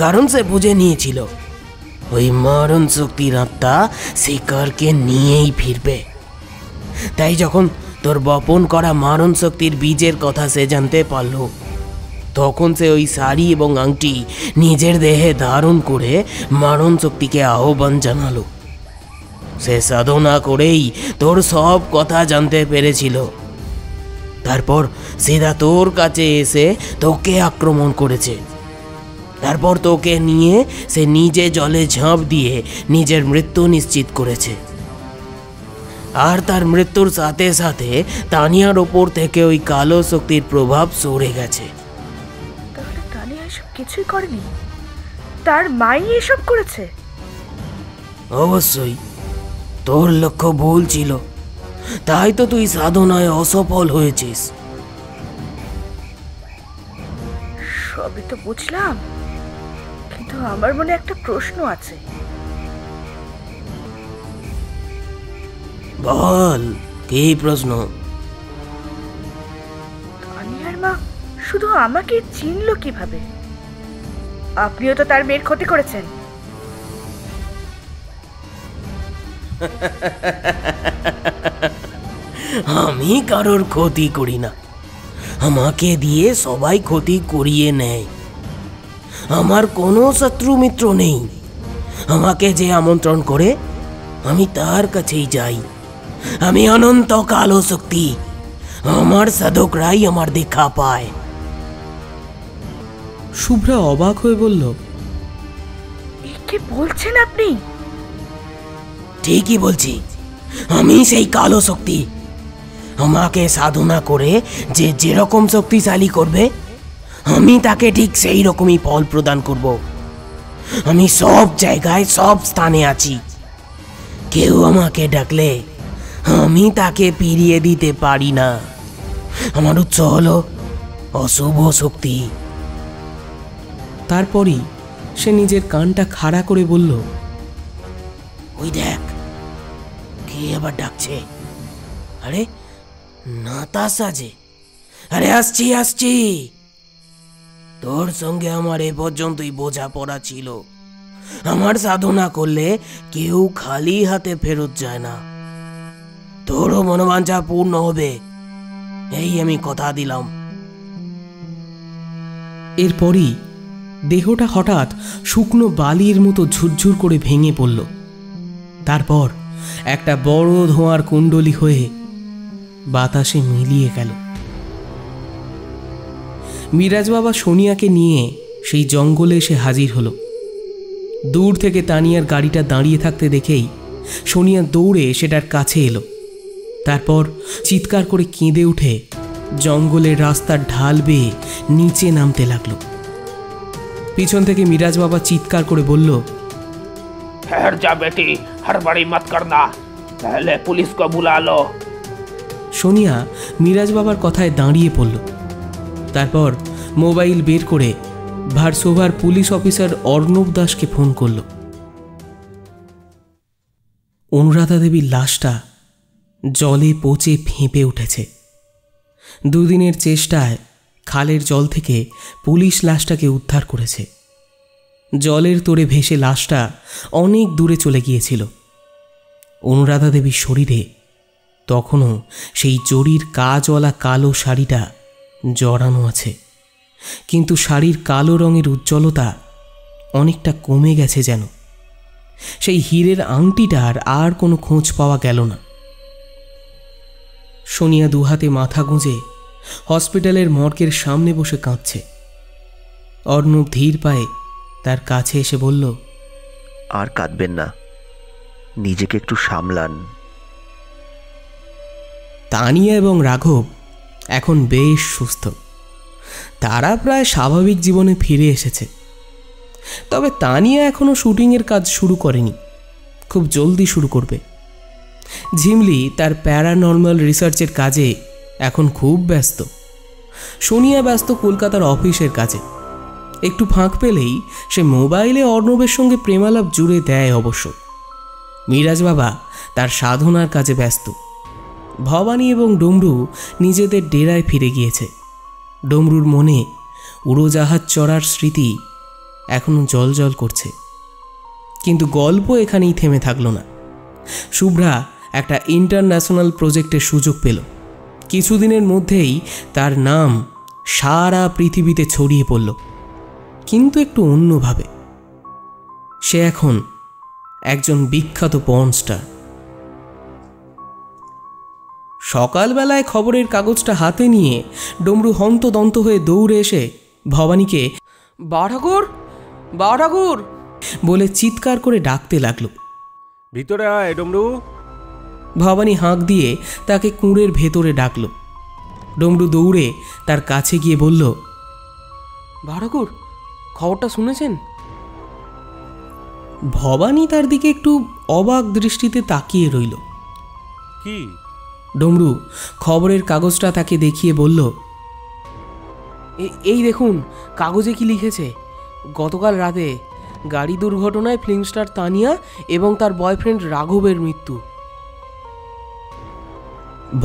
কারণ সে বুঝে নিয়েছিল ওই মরণ শক্তির আত্মা শিকারকে নিয়েই ফিরবে। তাই যখন তোর বপন করা মারণ শক্তির বীজের কথা সে জানতে পারল, তখন সে ওই শাড়ি এবং আংটি নিজের দেহে ধারণ করে মারণ শক্তিকে আহ্বান জানালো। সে সাধনা করেই তোর সব কথা জানতে পেরেছিল। তারপর সিধা তোর কাছে এসে তোকে আক্রমণ করেছে। তারপর তোকে নিয়ে সে নিজে জলে ঝাঁপ দিয়ে নিজের মৃত্যু নিশ্চিত করেছে। আর তার মৃত্যুর সাথে সাথে তানিয়ার ওপর থেকে ওই কালো শক্তির প্রভাব সরে গেছে। তাহলে তানিয়া এসব কিছুই করেনি, তার মাই এসব করেছে? অবশ্যই, তোর লক্ষ্য ভুল ছিল, তাই তো তুই সাধনায় অসফল হয়েছিস। সবই তো বুঝলাম, কিন্তু আমার মনে একটা প্রশ্ন আছে। বল, কি প্রশ্ন? তানিয়ার মা শুধু আমাকে চিনলো কিভাবে? আপনিও তো তার মেয়ের ক্ষতি করেছেন। আমি কারোর ক্ষতি করি না, আমাকে দিয়ে সবাই ক্ষতি করিয়ে নেয়। আমার কোনো শত্রু মিত্র নেই। আমাকে যে আমন্ত্রণ করে আমি তার কাছেই যাই। আমি অনন্ত কালো শক্তি, আমার সাধকরাই আমার দেখা পায়। শুভ্রা অবাক হয়ে বলল, কি বলছেন আপনি? ঠিকই বলছি, আমি সেই কালো শক্তি। আমাকে সাধনা করে যে যেরকম শক্তিশালী করবে, আমি তাকে ঠিক সেই রকমই ফল প্রদান করব। আমি সব জায়গায় সব স্থানে আছি। কেউ আমাকে ডাকলে আমি তাকে ফিরিয়ে দিতে পারি না। আমার উৎস হলো অশুভ শক্তি। তারপরই সে নিজের কানটা খাড়া করে বলল, ওই দেখ, কে আবার ডাকছে? আরে নাতাশা যে। আরে আসছি আসছি। তোর সঙ্গে আমার এ পর্যন্তই বোঝাপড়া ছিল। আমার সাধনা করলে কেউ খালি হাতে ফেরত যায় না। তোরও মনোবাঞ্ছা পূর্ণ হবে, এই আমি কথা দিলাম। এরপরই দেহটা হঠাৎ শুকনো বালির মতো ঝুরঝুর করে ভেঙে পড়ল। তারপর একটা বড় ধোঁয়ার কুণ্ডলী হয়ে বাতাসে মিলিয়ে গেল। মিরাজ বাবা সোনিয়াকে নিয়ে সেই জঙ্গলে এসে হাজির হলো। দূর থেকে তানিয়ার গাড়িটা দাঁড়িয়ে থাকতে দেখেই সোনিয়া দৌড়ে সেটার কাছে এলো। তারপর চিৎকার করে কেঁদে উঠে জঙ্গলের রাস্তার ঢাল বেয়ে নিচে নামতে লাগলো। পিছন থেকে মিরাজ বাবা চিৎকার করে বলল, ठहर जा बेटी, हड़बड़ी मत करना, पहले पुलिस को बुला लो। সোনিয়া মিরাজ বাবার কথায় দাঁড়িয়ে পড়ল। তারপর মোবাইল বের করে ভারসোভার পুলিশ অফিসার অর্ণব দাসকে ফোন করল। অনুরাধা দেবীর লাশটা জলে পচে ফেঁপে উঠেছে। দুদিনের চেষ্টায় খালের জল থেকে পুলিশ লাশটাকে উদ্ধার করেছে। জলের তোড়ে ভেসে লাশটা অনেক দূরে চলে গিয়েছিল। অনুরাধা দেবীর শরীরে তখনও সেই জরির কাজওয়ালা কালো শাড়িটা জড়ানো আছে, কিন্তু শাড়ির কালো রঙের উজ্জ্বলতা অনেকটা কমে গেছে যেন। সেই হীরের আংটিটার আর কোনো খোঁজ পাওয়া গেল না। সোনিয়া দুহাতে মাথা গুঁজে হসপিটালের মর্গের সামনে বসে কাঁদছে। অর্ণব ধীর পায়ে তার কাছে এসে বলল, আর কাঁদবেন না, নিজেকে একটু সামলান। তানিয়া এবং রাঘব এখন বেশ সুস্থ। তারা প্রায় স্বাভাবিক জীবনে ফিরে এসেছে। তবে তানিয়া এখনও শুটিংয়ের কাজ শুরু করেনি, খুব জলদি শুরু করবে। ঝিমলি তার প্যারানর্মাল রিসার্চের কাজে এখন খুব ব্যস্ত। সোনিয়া ব্যস্ত কলকাতার অফিসের কাজে। একটু ফাঁক পেলেই সে মোবাইলে অর্ণবের সঙ্গে প্রেমালাপ জুড়ে দেয় অবশ্য। মিরাজ বাবা তার সাধনার কাজে ব্যস্ত। ভবানী এবং ডমরু নিজেদের ডেরায় ফিরে গিয়েছে। ডমরুর মনে উড়োজাহাজ চড়ার স্মৃতি এখনো জল জল করছে। কিন্তু গল্প এখানেই থেমে থাকলো না। শুভ্রা একটা ইন্টারন্যাশনাল প্রজেক্টের সুযোগ পেল। কিছুদিনের মধ্যেই তার নাম সারা পৃথিবীতে ছড়িয়ে পড়ল, কিন্তু একটু অন্যভাবে। সে এখন একজন বিখ্যাত পর্ন স্টার। সকালবেলায় খবরের কাগজটা হাতে নিয়ে ডমরু হন্তদন্ত হয়ে দৌড়ে এসে ভবানীকে বা ঠাকুর বলে চিৎকার করে ডাকতে লাগলো। ভিতরে আয় ডমরু। ভবানী হাঁক দিয়ে তাকে কুঁড়ের ভেতরে ডাকল। ডমরু দৌড়ে তার কাছে গিয়ে বলল, বা ঠাকুর, খবরটা শুনেছেন? ভবানী তার দিকে একটু অবাক দৃষ্টিতে তাকিয়ে রইল। কি? ডমরু খবরের কাগজটা তাকে দেখিয়ে বলল, এই দেখুন কাগজে কি লিখেছে। গতকাল রাতে গাড়ি দুর্ঘটনায় ফিল্ম স্টার তানিয়া এবং তার বয়ফ্রেন্ড রাঘবের মৃত্যু।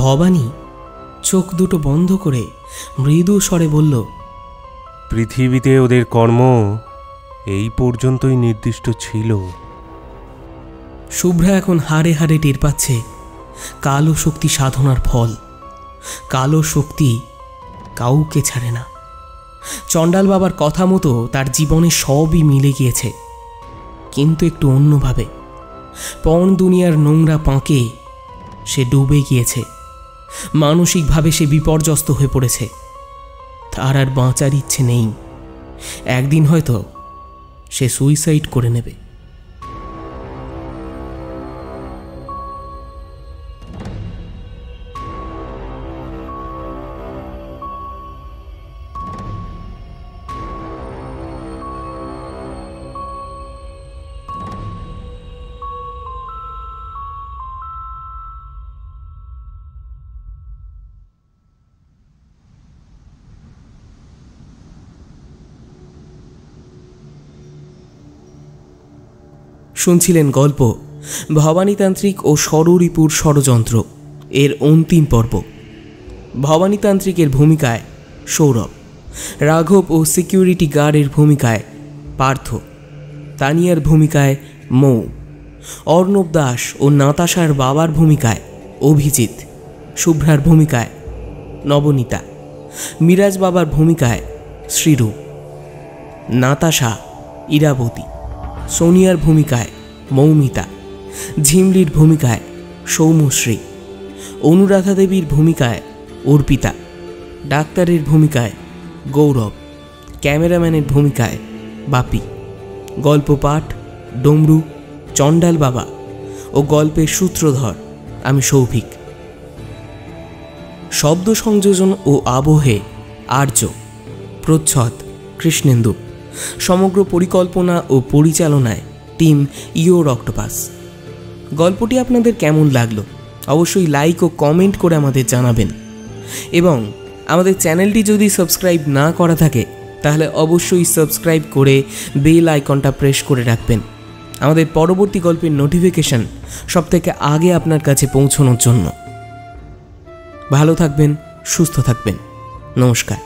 ভবানী চোখ দুটো বন্ধ করে মৃদু স্বরে বলল, পৃথিবীতে ওদের কর্ম এই পর্যন্তই নির্দিষ্ট ছিল। শুভ্রা এখন হাড়ে হাড়ে টের পাচ্ছে কালো শক্তি সাধনার ফল। কালো শক্তি কাউকে ছাড়ে না। চণ্ডাল বাবার কথা মতো তার জীবনে সবই মিলে গিয়েছে, কিন্তু একটু অন্যভাবে। পর্ন দুনিয়ার নোংরা পাঁকে সে ডুবে গিয়েছে। মানসিকভাবে সে বিপর্যস্ত হয়ে পড়েছে। তার আর বাঁচার ইচ্ছে নেই। একদিন হয়তো সে সুইসাইড করে নেবে। শুনছিলেন গল্প ভবানীতান্ত্রিক ও ষড়রিপুর ষড়যন্ত্র এর অন্তিম পর্ব। ভবানীতান্ত্রিকের ভূমিকায় সৌরভ, রাঘব ও সিকিউরিটি গার্ডের ভূমিকায় পার্থ, তানিয়ার ভূমিকায় মৌ, অর্ণব দাস ও নাতাশার বাবার ভূমিকায় অভিজিৎ, শুভ্রার ভূমিকায় নবনীতা, মিরাজ বাবার ভূমিকায় শ্রীরূপ, নাতাশা ইরাবতী, সোনিয়ার ভূমিকায় মৌমিতা, ঝিমলির ভূমিকায় সৌমশ্রী, অনুরাধা দেবীর ভূমিকায় অর্পিতা, ডাক্তারের ভূমিকায় গৌরব, ক্যামেরাম্যানের ভূমিকায় বাপি। গল্প পাঠ ডমরু, চণ্ডাল বাবা ও গল্পের সূত্রধর আমি সৌভিক। শব্দ সংযোজন ও আবহে আর্য, প্রচ্ছদ কৃষ্ণেন্দু। সমগ্র পরিকল্পনা ও পরিচালনায় টিম ইওর অক্টোপাস। গল্পটি আপনাদের কেমন লাগলো অবশ্যই লাইক ও কমেন্ট করে আমাদের জানাবেন, এবং আমাদের চ্যানেলটি যদি সাবস্ক্রাইব না করা থাকে তাহলে অবশ্যই সাবস্ক্রাইব করে বেল আইকনটা প্রেস করে রাখবেন আমাদের পরবর্তী গল্পের নোটিফিকেশন সবথেকে আগে আপনার কাছে পৌঁছানোর জন্য। ভালো থাকবেন, সুস্থ থাকবেন। নমস্কার।